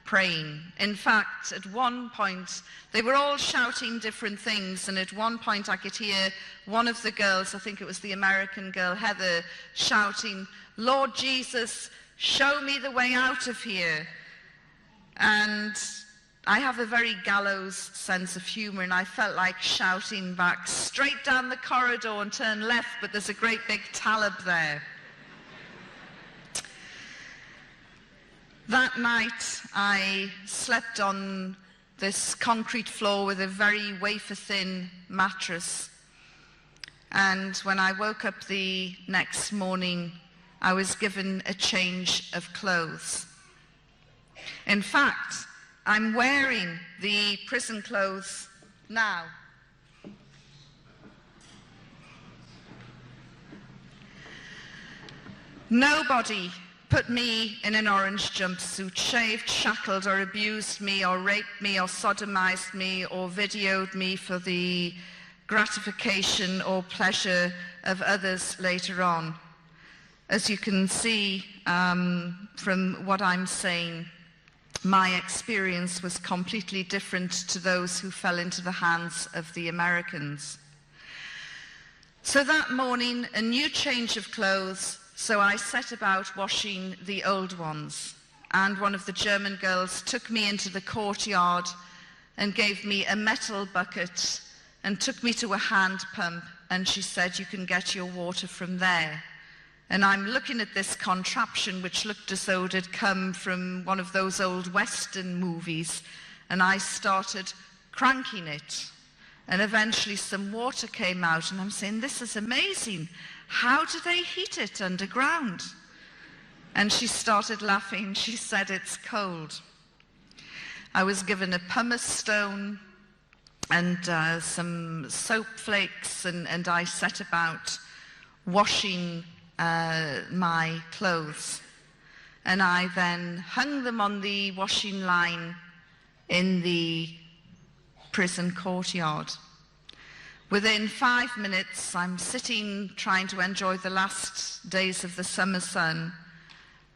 praying. In fact, at one point, they were all shouting different things, and at one point I could hear one of the girls, I think it was the American girl, Heather, shouting, "Lord Jesus, show me the way out of here." And I have a very gallows sense of humor, and I felt like shouting back, "Straight down the corridor and turn left, but there's a great big Talib there." that night, I slept on this concrete floor with a very wafer-thin mattress. And when I woke up the next morning, I was given a change of clothes. In fact, I'm wearing the prison clothes now. Nobody put me in an orange jumpsuit, shaved, shackled, or abused me, or raped me, or sodomized me, or videoed me for the gratification or pleasure of others later on. As you can see from what I'm saying, my experience was completely different to those who fell into the hands of the Americans. So that morning, a new change of clothes, so I set about washing the old ones. And one of the German girls took me into the courtyard and gave me a metal bucket and took me to a hand pump, and she said, "You can get your water from there." And I'm looking at this contraption which looked as though it had come from one of those old Western movies, and I started cranking it. And eventually some water came out, and I'm saying, "This is amazing. How do they heat it underground?" And she started laughing. She said, "It's cold." I was given a pumice stone and some soap flakes, and I set about washing my clothes. And I then hung them on the washing line in the prison courtyard. Within 5 minutes, I'm sitting trying to enjoy the last days of the summer sun,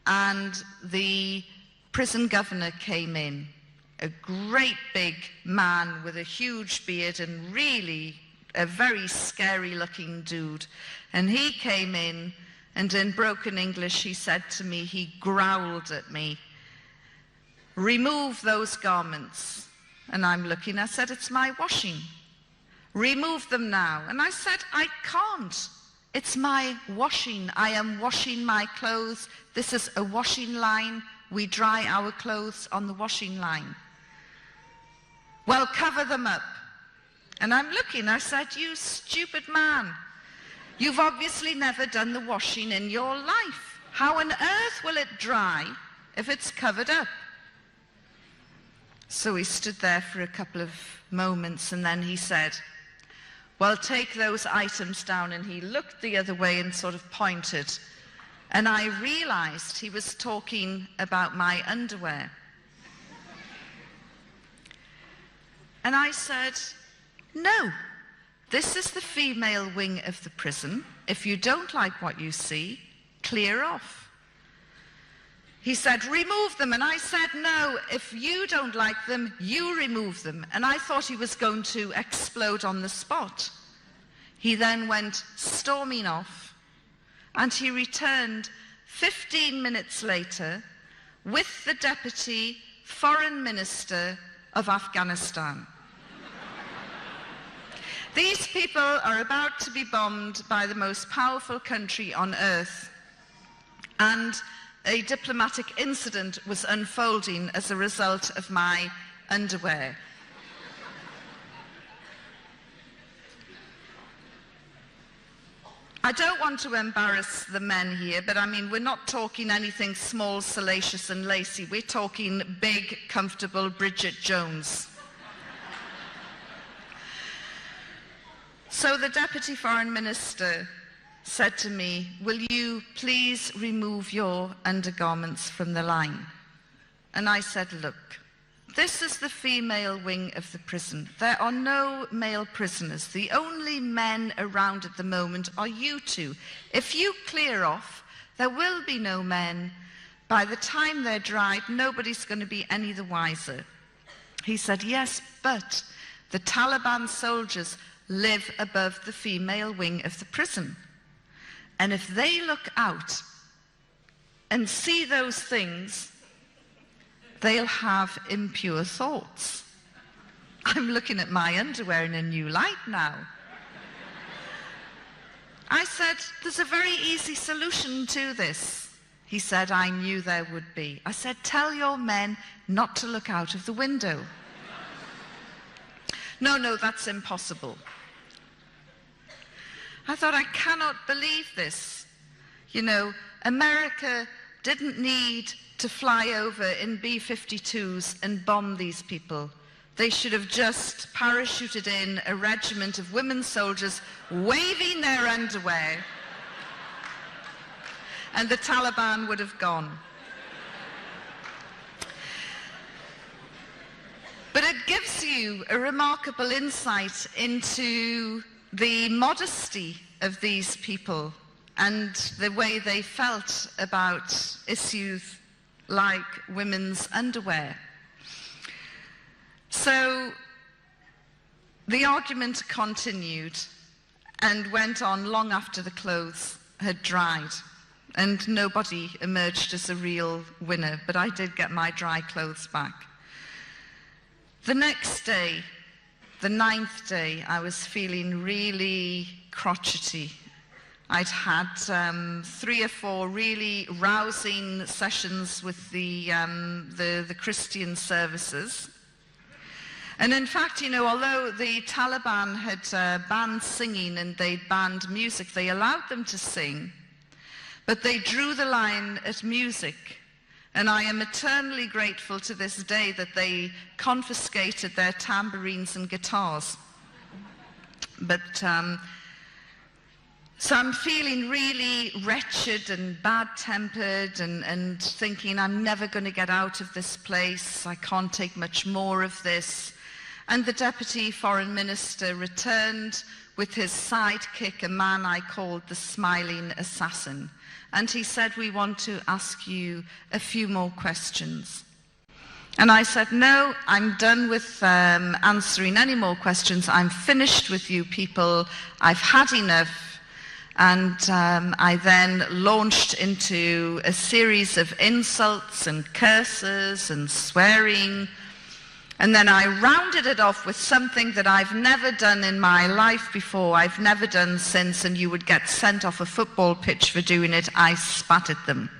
and the prison governor came in, a great big man with a huge beard and really a very scary looking dude. And he came in, and in broken English he said to me, he growled at me, "Remove those garments." And I'm looking, I said, "It's my washing. Remove them now." And I said, "I can't. It's my washing. I am washing my clothes. This is a washing line. We dry our clothes on the washing line." "Well, cover them up." And I'm looking, I said, "You stupid man. You've obviously never done the washing in your life. How on earth will it dry if it's covered up?" So he stood there for a couple of moments, and then he said, "Well, take those items down." And he looked the other way and sort of pointed. And I realized he was talking about my underwear. And I said, "No, this is the female wing of the prison. If you don't like what you see, clear off." He said, "Remove them." And I said, "No, if you don't like them, you remove them." And I thought he was going to explode on the spot. He then went storming off, and he returned 15 minutes later with the Deputy Foreign Minister of Afghanistan. These people are about to be bombed by the most powerful country on earth, and a diplomatic incident was unfolding as a result of my underwear. I don't want to embarrass the men here, but I mean, we're not talking anything small, salacious and lacy. We're talking big, comfortable Bridget Jones. So the Deputy Foreign Minister said to me, "Will you please remove your undergarments from the line?" And I said, "Look, this is the female wing of the prison. There are no male prisoners. The only men around at the moment are you two. If you clear off, there will be no men. By the time they're dried, nobody's going to be any the wiser." He said, "Yes, but the Taliban soldiers live above the female wing of the prison. And if they look out and see those things, they'll have impure thoughts." I'm looking at my underwear in a new light now. I said, "There's a very easy solution to this." He said, I knew there would be. I said, tell your men not to look out of the window. No, that's impossible. I thought, I cannot believe this. You know, America didn't need to fly over in B-52s and bomb these people. They should have just parachuted in a regiment of women soldiers waving their underwear, and the Taliban would have gone. But it gives you a remarkable insight into the modesty of these people and the way they felt about issues like women's underwear. So the argument continued and went on long after the clothes had dried, and nobody emerged as a real winner, but I did get my dry clothes back. The next day, the 9th day, I was feeling really crotchety. I'd had 3 or 4 really rousing sessions with the Christian services. And in fact, you know, although the Taliban had banned singing and they'd banned music, they allowed them to sing, but they drew the line at music. And I am eternally grateful to this day that they confiscated their tambourines and guitars. But so I'm feeling really wretched and bad-tempered and thinking, I'm never going to get out of this place. I can't take much more of this. And the Deputy Foreign Minister returned with his sidekick, a man I called the Smiling Assassin. And he said, we want to ask you a few more questions. And I said, no, I'm done with answering any more questions. I'm finished with you people. I've had enough. And I then launched into a series of insults and curses and swearing. And then I rounded it off with something that I've never done in my life before, I've never done since, and you would get sent off a football pitch for doing it. I spat at them.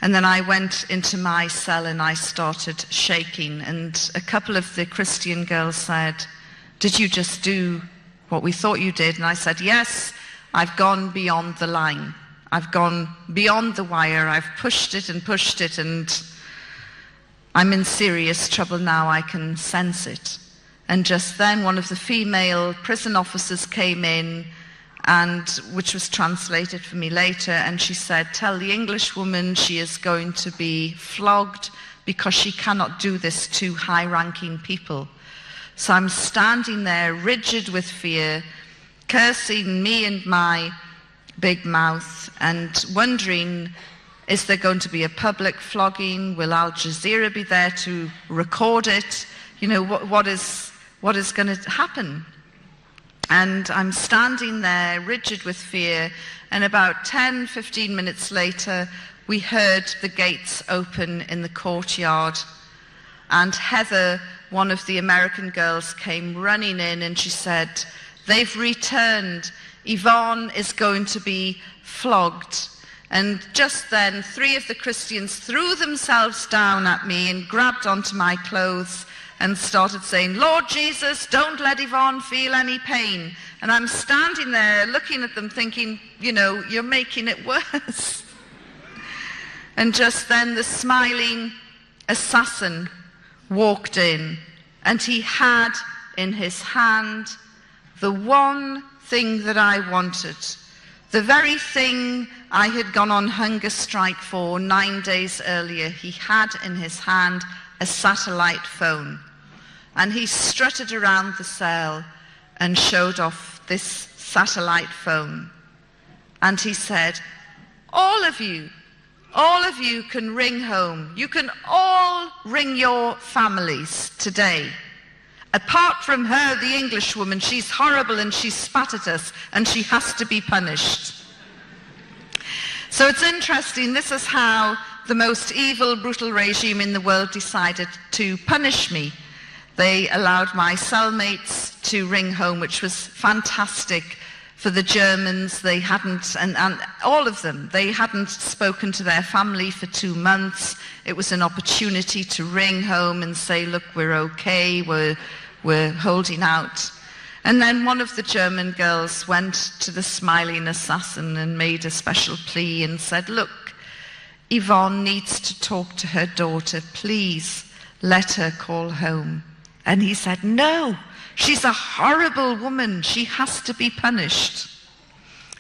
And then I went into my cell and I started shaking. And a couple of the Christian girls said, did you just do what we thought you did? And I said, yes, I've gone beyond the line. I've gone beyond the wire. I've pushed it, and I'm in serious trouble now. I can sense it. And just then one of the female prison officers came in, and which was translated for me later, and she said, tell the English woman she is going to be flogged because she cannot do this to high-ranking people. So I'm standing there rigid with fear, cursing me and my big mouth, and wondering, is there going to be a public flogging? Will Al Jazeera be there to record it? You know, what is going to happen? And I'm standing there rigid with fear, and about 10, 15 minutes later, we heard the gates open in the courtyard, and Heather, one of the American girls, came running in, and she said, they've returned. Yvonne is going to be flogged. And just then, 3 of the Christians threw themselves down at me and grabbed onto my clothes and started saying, Lord Jesus, don't let Yvonne feel any pain. And I'm standing there looking at them thinking, you know, you're making it worse. And just then the Smiling Assassin walked in, and he had in his hand the one thing that I wanted, the very thing I had gone on hunger strike for 9 days earlier. He had in his hand a satellite phone, and he strutted around the cell and showed off this satellite phone. And he said, all of you can ring home. You can all ring your families today. Apart from her, the English woman, she's horrible and she spat at us and she has to be punished. So it's interesting, this is how the most evil, brutal regime in the world decided to punish me. They allowed my cellmates to ring home, which was fantastic For the Germans, they hadn't, and all of them, they hadn't spoken to their family for 2 months. It was an opportunity to ring home and say, look, we're okay, we're holding out. And then one of the German girls went to the smiling assassin and made a special plea and said, look, Yvonne needs to talk to her daughter. Please let her call home. And he said, no, she's a horrible woman. She has to be punished.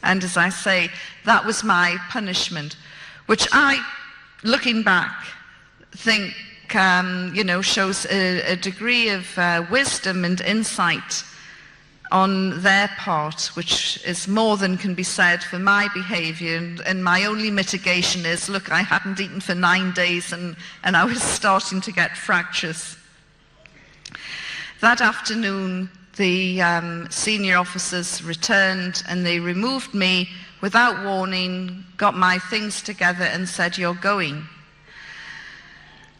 And as I say, that was my punishment, which I, looking back, think, shows a degree of wisdom and insight on their part, which is more than can be said for my behaviour. And my only mitigation is, look, I hadn't eaten for 9 days and I was starting to get fractures. That afternoon, the senior officers returned and they removed me without warning, got my things together and said, you're going.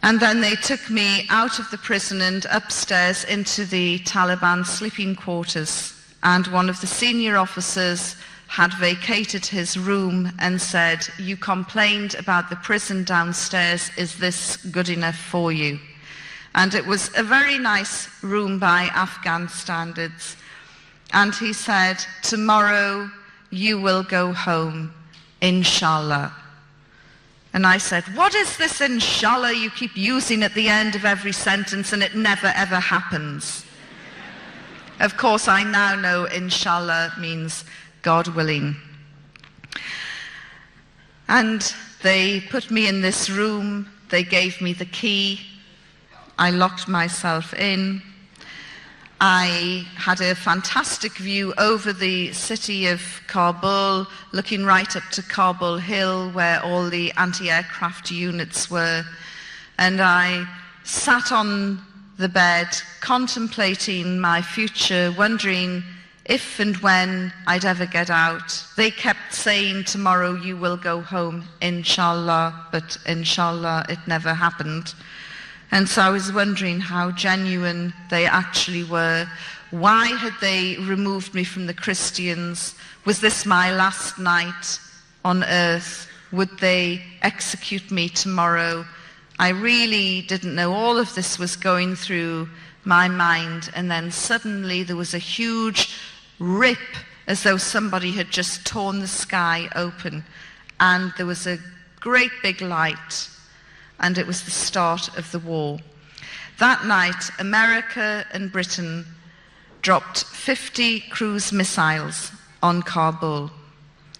And then they took me out of the prison and upstairs into the Taliban sleeping quarters. And one of the senior officers had vacated his room and said, you complained about the prison downstairs, is this good enough for you? And it was a very nice room by Afghan standards. And he said, tomorrow you will go home, inshallah. And I said, what is this inshallah you keep using at the end of every sentence and it never ever happens? Of course, I now know inshallah means God willing. And they put me in this room, they gave me the key, I locked myself in. I had a fantastic view over the city of Kabul, looking right up to Kabul Hill where all the anti-aircraft units were. And I sat on the bed contemplating my future, wondering if and when I'd ever get out. They kept saying, tomorrow you will go home, inshallah, but inshallah it never happened. And so I was wondering how genuine they actually were. Why had they removed me from the Christians? Was this my last night on earth? Would they execute me tomorrow? I really didn't know. All of this was going through my mind. And then suddenly there was a huge rip, as though somebody had just torn the sky open. And there was a great big light. And it was the start of the war. That night, America and Britain dropped 50 cruise missiles on Kabul.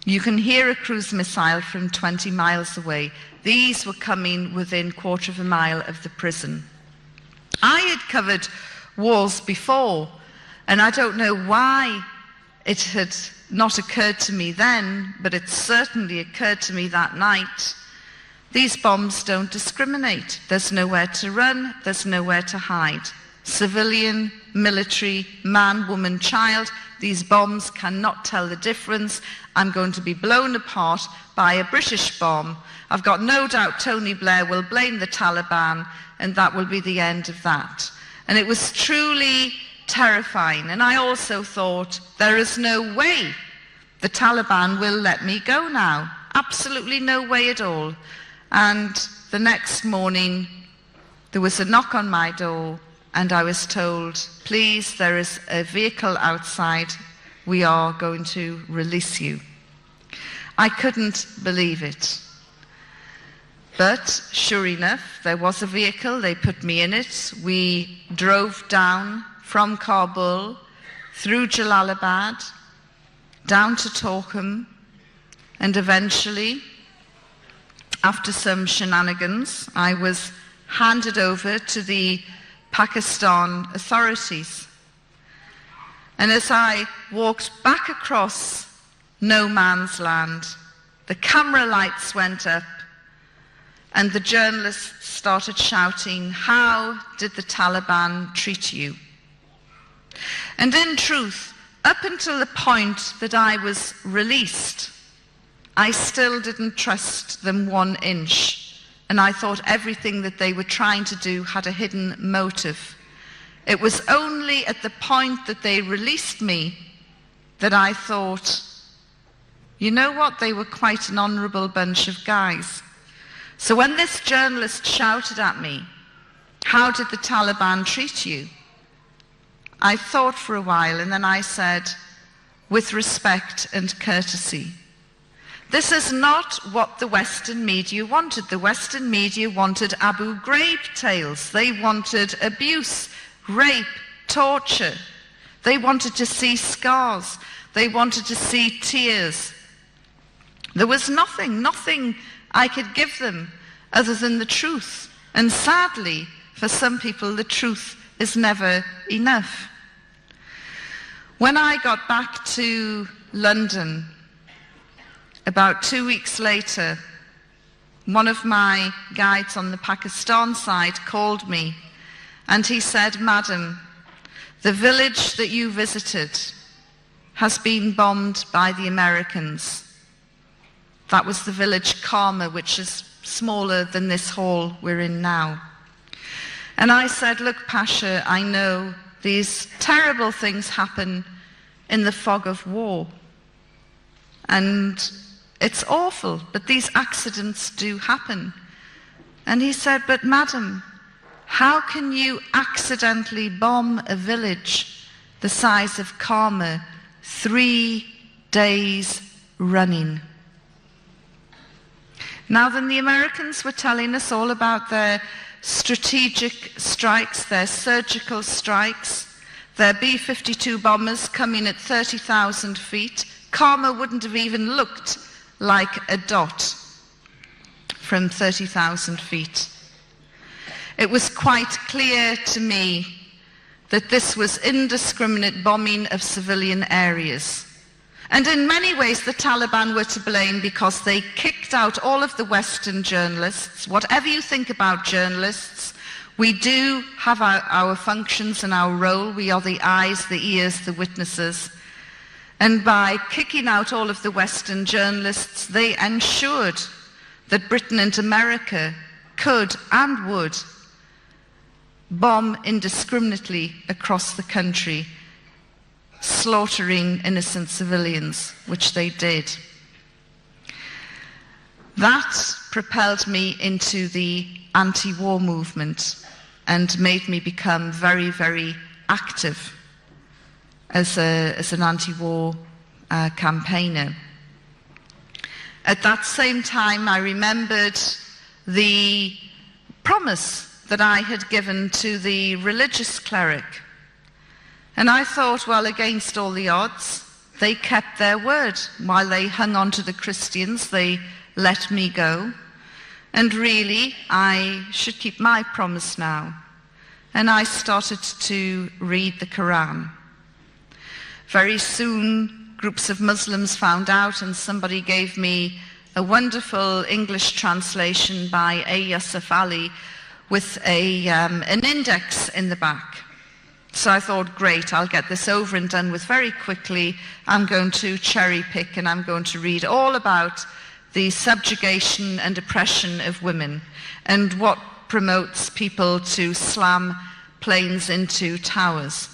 You can hear a cruise missile from 20 miles away. These were coming within a quarter of a mile of the prison. I had covered wars before, and I don't know why it had not occurred to me then, but it certainly occurred to me that night. These bombs don't discriminate. There's nowhere to run, there's nowhere to hide. Civilian, military, man, woman, child, these bombs cannot tell the difference. I'm going to be blown apart by a British bomb. I've got no doubt Tony Blair will blame the Taliban, and that will be the end of that. And it was truly terrifying. And I also thought, there is no way the Taliban will let me go now. Absolutely no way at all. And the next morning, there was a knock on my door, and I was told, please, there is a vehicle outside. We are going to release you. I couldn't believe it. But sure enough, there was a vehicle. They put me in it. We drove down from Kabul, through Jalalabad, down to Torkham, and eventually, after some shenanigans, I was handed over to the Pakistan authorities. And as I walked back across no man's land, the camera lights went up and the journalists started shouting, how did the Taliban treat you? And in truth, up until the point that I was released, I still didn't trust them 1 inch, and I thought everything that they were trying to do had a hidden motive. It was only at the point that they released me that I thought, you know what, they were quite an honourable bunch of guys. So when this journalist shouted at me, "How did the Taliban treat you?" I thought for a while, and then I said, "With respect and courtesy." This is not what the Western media wanted. The Western media wanted Abu Ghraib tales. They wanted abuse, rape, torture. They wanted to see scars. They wanted to see tears. There was nothing I could give them other than the truth. And sadly, for some people, the truth is never enough. When I got back to London, about 2 weeks later, one of my guides on the Pakistan side called me, and he said, "Madam, the village that you visited has been bombed by the Americans." That was the village Karma, which is smaller than this hall we're in now. And I said, "Look, Pasha, I know these terrible things happen in the fog of war. And it's awful, but these accidents do happen." And he said, "But madam, how can you accidentally bomb a village the size of Karma 3 days running?" Now then, the Americans were telling us all about their strategic strikes, their surgical strikes, their B-52 bombers coming at 30,000 feet. Karma wouldn't have even looked like a dot from 30,000 feet. It was quite clear to me that this was indiscriminate bombing of civilian areas. And in many ways, the Taliban were to blame because they kicked out all of the Western journalists. Whatever you think about journalists, we do have our functions and our role. We are the eyes, the ears, the witnesses. And by kicking out all of the Western journalists, they ensured that Britain and America could and would bomb indiscriminately across the country, slaughtering innocent civilians, which they did. That propelled me into the anti-war movement and made me become very, very active as an anti-war campaigner. At that same time, I remembered the promise that I had given to the religious cleric. And I thought, well, against all the odds, they kept their word. While they hung on to the Christians, they let me go. And really, I should keep my promise now. And I started to read the Quran. Very soon, groups of Muslims found out, and somebody gave me a wonderful English translation by A. Yusuf Ali with an index in the back. So I thought, great, I'll get this over and done with very quickly. I'm going to cherry pick and I'm going to read all about the subjugation and oppression of women and what promotes people to slam planes into towers.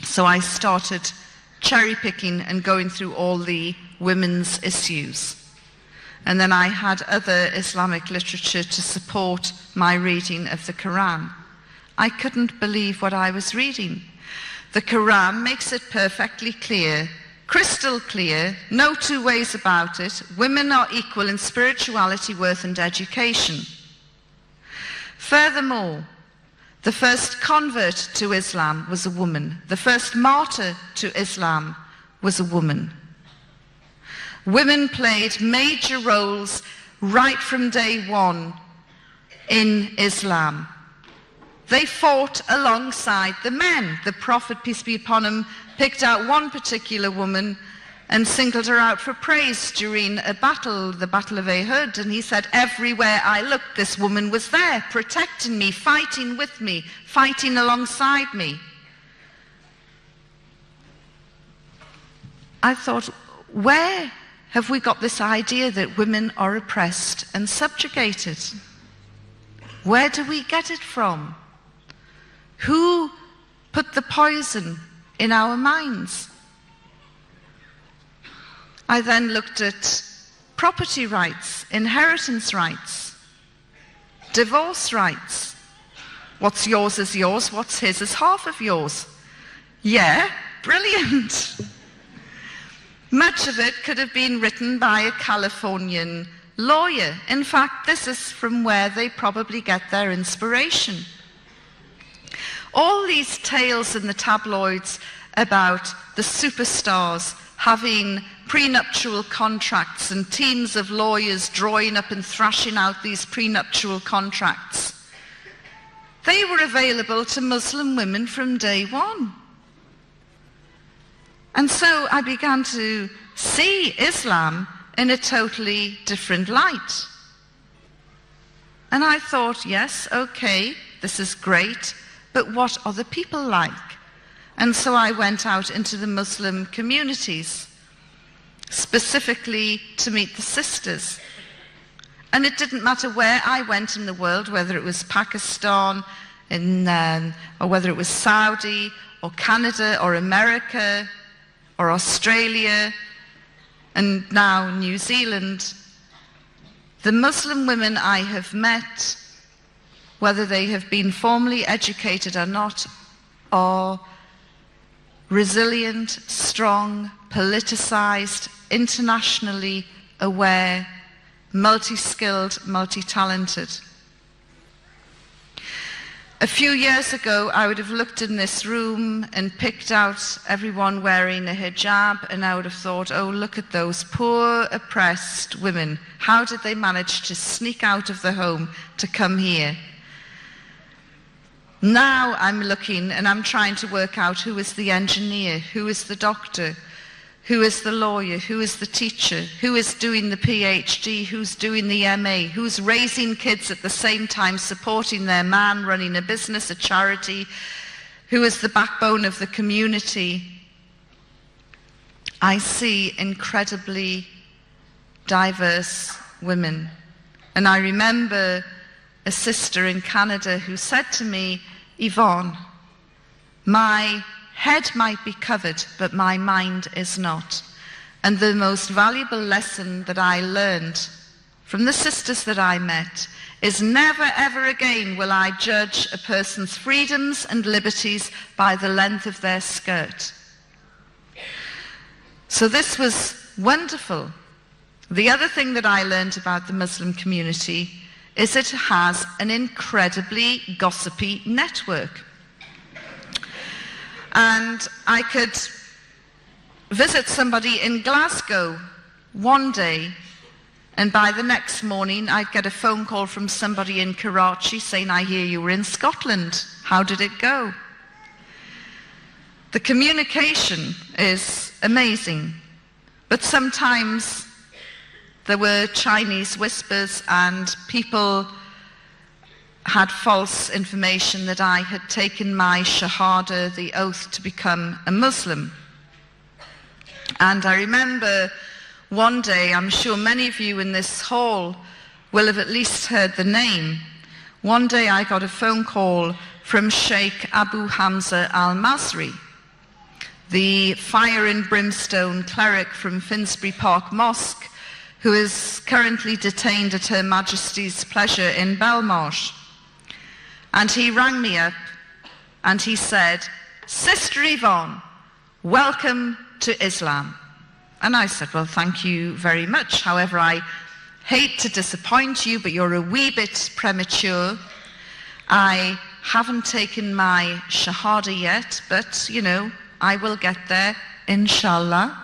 So I started cherry picking and going through all the women's issues. And then I had other Islamic literature to support my reading of the Quran. I couldn't believe what I was reading. The Quran makes it perfectly clear, crystal clear, no two ways about it. Women are equal in spirituality, worth, and education. Furthermore, the first convert to Islam was a woman. The first martyr to Islam was a woman. Women played major roles right from day one in Islam. They fought alongside the men. The Prophet, peace be upon him, picked out one particular woman and singled her out for praise during a battle, the Battle of Ehud, and he said, everywhere I looked, this woman was there, protecting me, fighting with me, fighting alongside me. I thought, where have we got this idea that women are oppressed and subjugated? Where do we get it from? Who put the poison in our minds? I then looked at property rights, inheritance rights, divorce rights. What's yours is yours, what's his is half of yours. Yeah, brilliant. Much of it could have been written by a Californian lawyer. In fact, this is from where they probably get their inspiration. All these tales in the tabloids about the superstars having prenuptial contracts and teams of lawyers drawing up and thrashing out these prenuptial contracts, they were available to Muslim women from day one. And so I began to see Islam in a totally different light. And I thought, yes, okay, this is great, but what are the people like? And so I went out into the Muslim communities, specifically to meet the sisters. And it didn't matter where I went in the world, whether it was Pakistan, or whether it was Saudi, or Canada, or America, or Australia, and now New Zealand. The Muslim women I have met, whether they have been formally educated or not, are resilient, strong, politicized, internationally aware, multi-skilled, multi-talented. A few years ago, I would have looked in this room and picked out everyone wearing a hijab, and I would have thought, oh, look at those poor, oppressed women. How did they manage to sneak out of the home to come here? Now I'm looking and I'm trying to work out who is the engineer, who is the doctor, who is the lawyer, who is the teacher, who is doing the PhD, who's doing the MA, who's raising kids at the same time, supporting their man, running a business, a charity, who is the backbone of the community. I see incredibly diverse women. And I remember a sister in Canada who said to me, Yvonne, my head might be covered, but my mind is not. And the most valuable lesson that I learned from the sisters that I met is never ever again will I judge a person's freedoms and liberties by the length of their skirt. So this was wonderful. The other thing that I learned about the Muslim community is it has an incredibly gossipy network. And I could visit somebody in Glasgow one day, and by the next morning I'd get a phone call from somebody in Karachi saying, I hear you were in Scotland. How did it go? The communication is amazing, but sometimes there were Chinese whispers and people had false information that I had taken my Shahada, the oath to become a Muslim. And I remember one day, I'm sure many of you in this hall will have at least heard the name. One day I got a phone call from Sheikh Abu Hamza al-Masri, the fire and brimstone cleric from Finsbury Park Mosque, who is currently detained at Her Majesty's pleasure in Belmarsh. And he rang me up and he said, Sister Yvonne, welcome to Islam. And I said, well, thank you very much. However, I hate to disappoint you, but you're a wee bit premature. I haven't taken my Shahada yet, but, you know, I will get there, inshallah.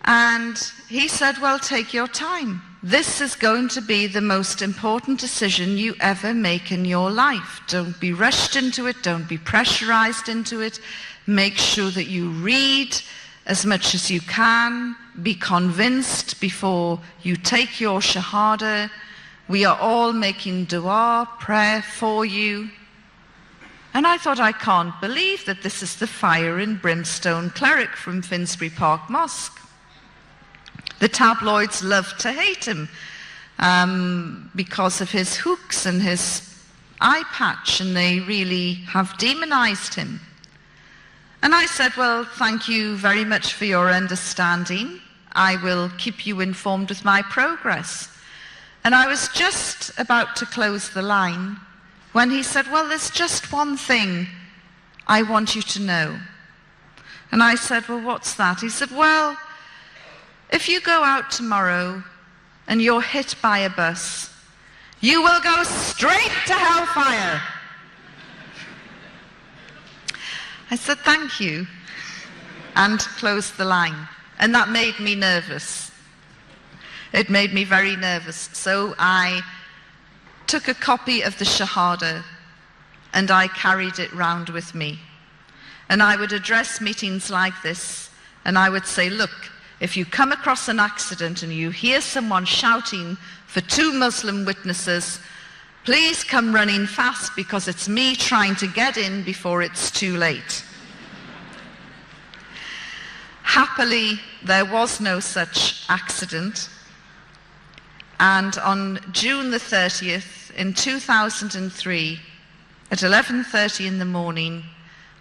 And he said, well, take your time. This is going to be the most important decision you ever make in your life. Don't be rushed into it. Don't be pressurized into it. Make sure that you read as much as you can. Be convinced before you take your Shahada. We are all making dua, prayer for you. And I thought, I can't believe that this is the fire and brimstone cleric from Finsbury Park Mosque. The tabloids love to hate him because of his hooks and his eye patch, and they really have demonized him. And I said, well, thank you very much for your understanding. I will keep you informed with my progress. And I was just about to close the line when he said, well, there's just one thing I want you to know. And I said, well, what's that? He said, well, if you go out tomorrow and you're hit by a bus, you will go straight to hellfire. I said, thank you, and closed the line. And that made me nervous. It made me very nervous. So I took a copy of the Shahada and I carried it round with me. And I would address meetings like this, and I would say, look, if you come across an accident and you hear someone shouting for 2 Muslim witnesses, please come running fast because it's me trying to get in before it's too late. Happily, there was no such accident. And on June the 30th, in 2003, at 11:30 in the morning,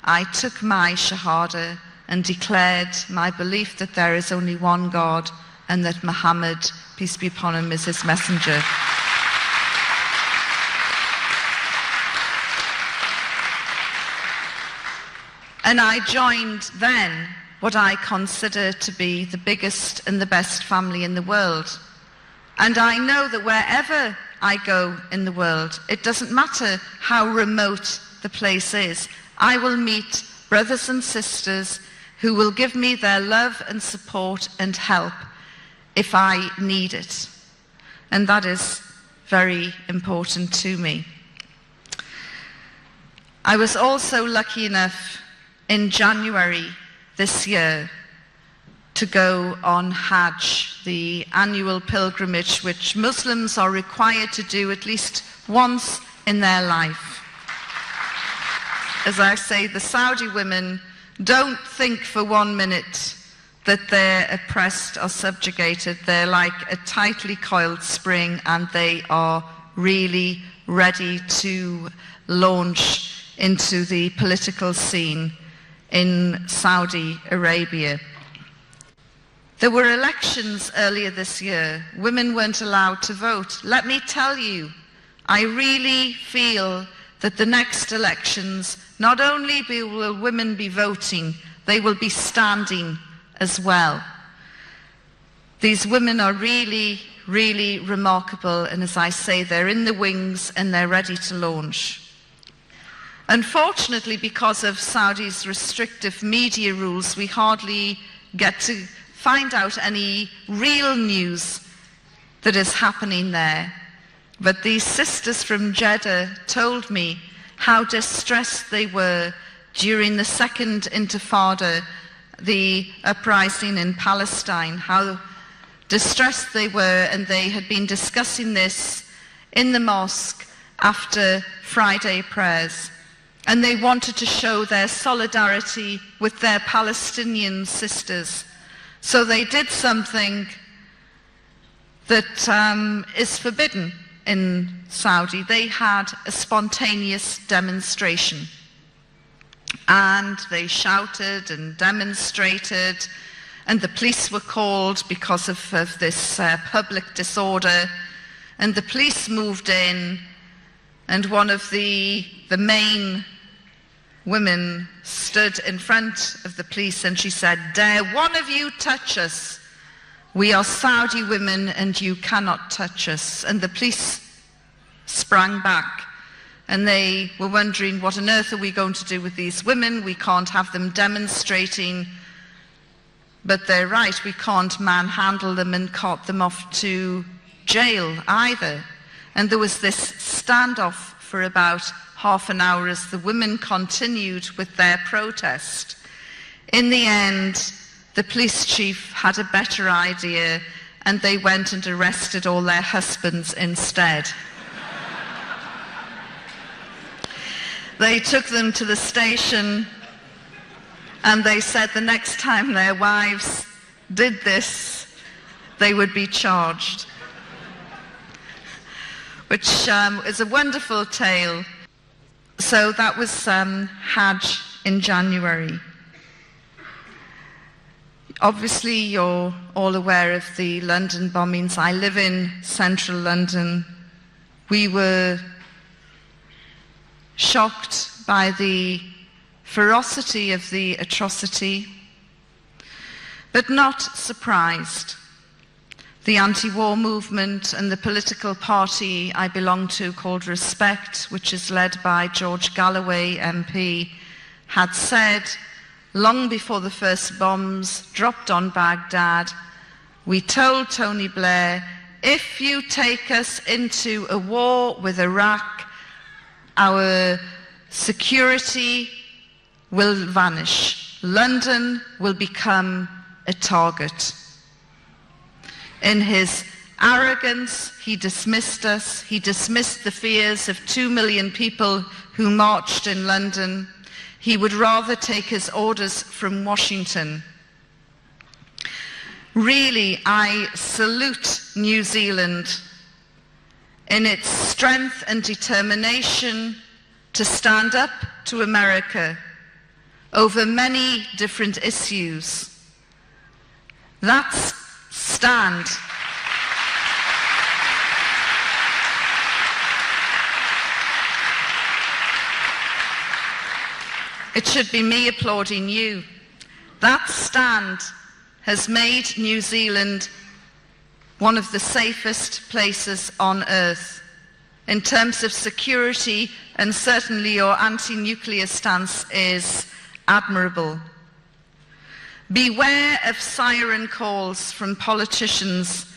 I took my Shahada and declared my belief that there is only one God and that Muhammad, peace be upon him, is his messenger. And I joined then what I consider to be the biggest and the best family in the world. And I know that wherever I go in the world, it doesn't matter how remote the place is, I will meet brothers and sisters who will give me their love and support and help if I need it. And that is very important to me. I was also lucky enough in January this year to go on Hajj, the annual pilgrimage which Muslims are required to do at least once in their life. As I say, the Saudi women don't think for 1 minute that they're oppressed or subjugated. They're like a tightly coiled spring, and they are really ready to launch into the political scene in Saudi Arabia. There were elections earlier this year. Women weren't allowed to vote. Let me tell you, I really feel that the next elections, not only will women be voting, they will be standing as well. These women are really, really remarkable, and as I say, they're in the wings and they're ready to launch. Unfortunately, because of Saudi's restrictive media rules, we hardly get to find out any real news that is happening there. But these sisters from Jeddah told me how distressed they were during the Second Intifada, the uprising in Palestine, how distressed they were, and they had been discussing this in the mosque after Friday prayers. And they wanted to show their solidarity with their Palestinian sisters. So they did something that is forbidden in Saudi. They had a spontaneous demonstration. And they shouted and demonstrated, and the police were called because of this public disorder. And the police moved in, and one of the main women stood in front of the police and she said, "Dare one of you touch us? We are Saudi women and you cannot touch us." And the police sprang back, and they were wondering, what on earth are we going to do with these women? We can't have them demonstrating. But they're right, we can't manhandle them and cart them off to jail either. And there was this standoff for about half an hour as the women continued with their protest. In the end, the police chief had a better idea, and they went and arrested all their husbands instead. They took them to the station, and they said the next time their wives did this, they would be charged. Which is a wonderful tale. So that was Hajj in January. Obviously, you're all aware of the London bombings. I live in central London. We were shocked by the ferocity of the atrocity, but not surprised. The anti-war movement and the political party I belong to, called Respect, which is led by George Galloway MP, had said long before the first bombs dropped on Baghdad, we told Tony Blair, if you take us into a war with Iraq, our security will vanish. London will become a target. In his arrogance, he dismissed us. He dismissed the fears of 2 million people who marched in London. He would rather take his orders from Washington. Really, I salute New Zealand in its strength and determination to stand up to America over many different issues. That stand it should be me applauding you. That stand has made New Zealand one of the safest places on earth in terms of security, and certainly your anti-nuclear stance is admirable. Beware of siren calls from politicians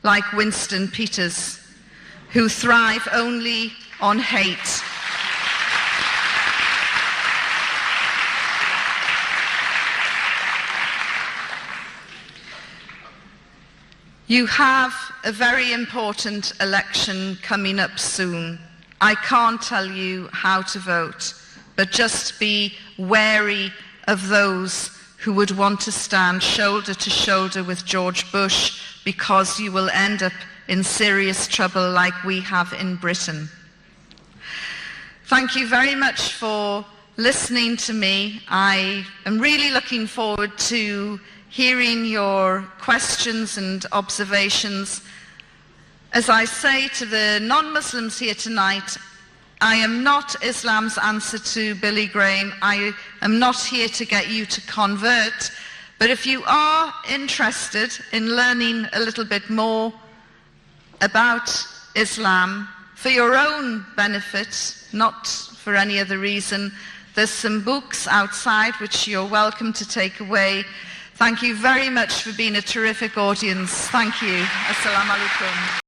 like Winston Peters, who thrive only on hate. You have a very important election coming up soon. I can't tell you how to vote, but just be wary of those who would want to stand shoulder to shoulder with George Bush, because you will end up in serious trouble like we have in Britain. Thank you very much for listening to me. I am really looking forward to hearing your questions and observations. As I say to the non-Muslims here tonight, I am not Islam's answer to Billy Graham. I am not here to get you to convert. But if you are interested in learning a little bit more about Islam for your own benefit, not for any other reason, there's some books outside which you're welcome to take away. Thank you very much for being a terrific audience. Thank you. Assalamu alaikum.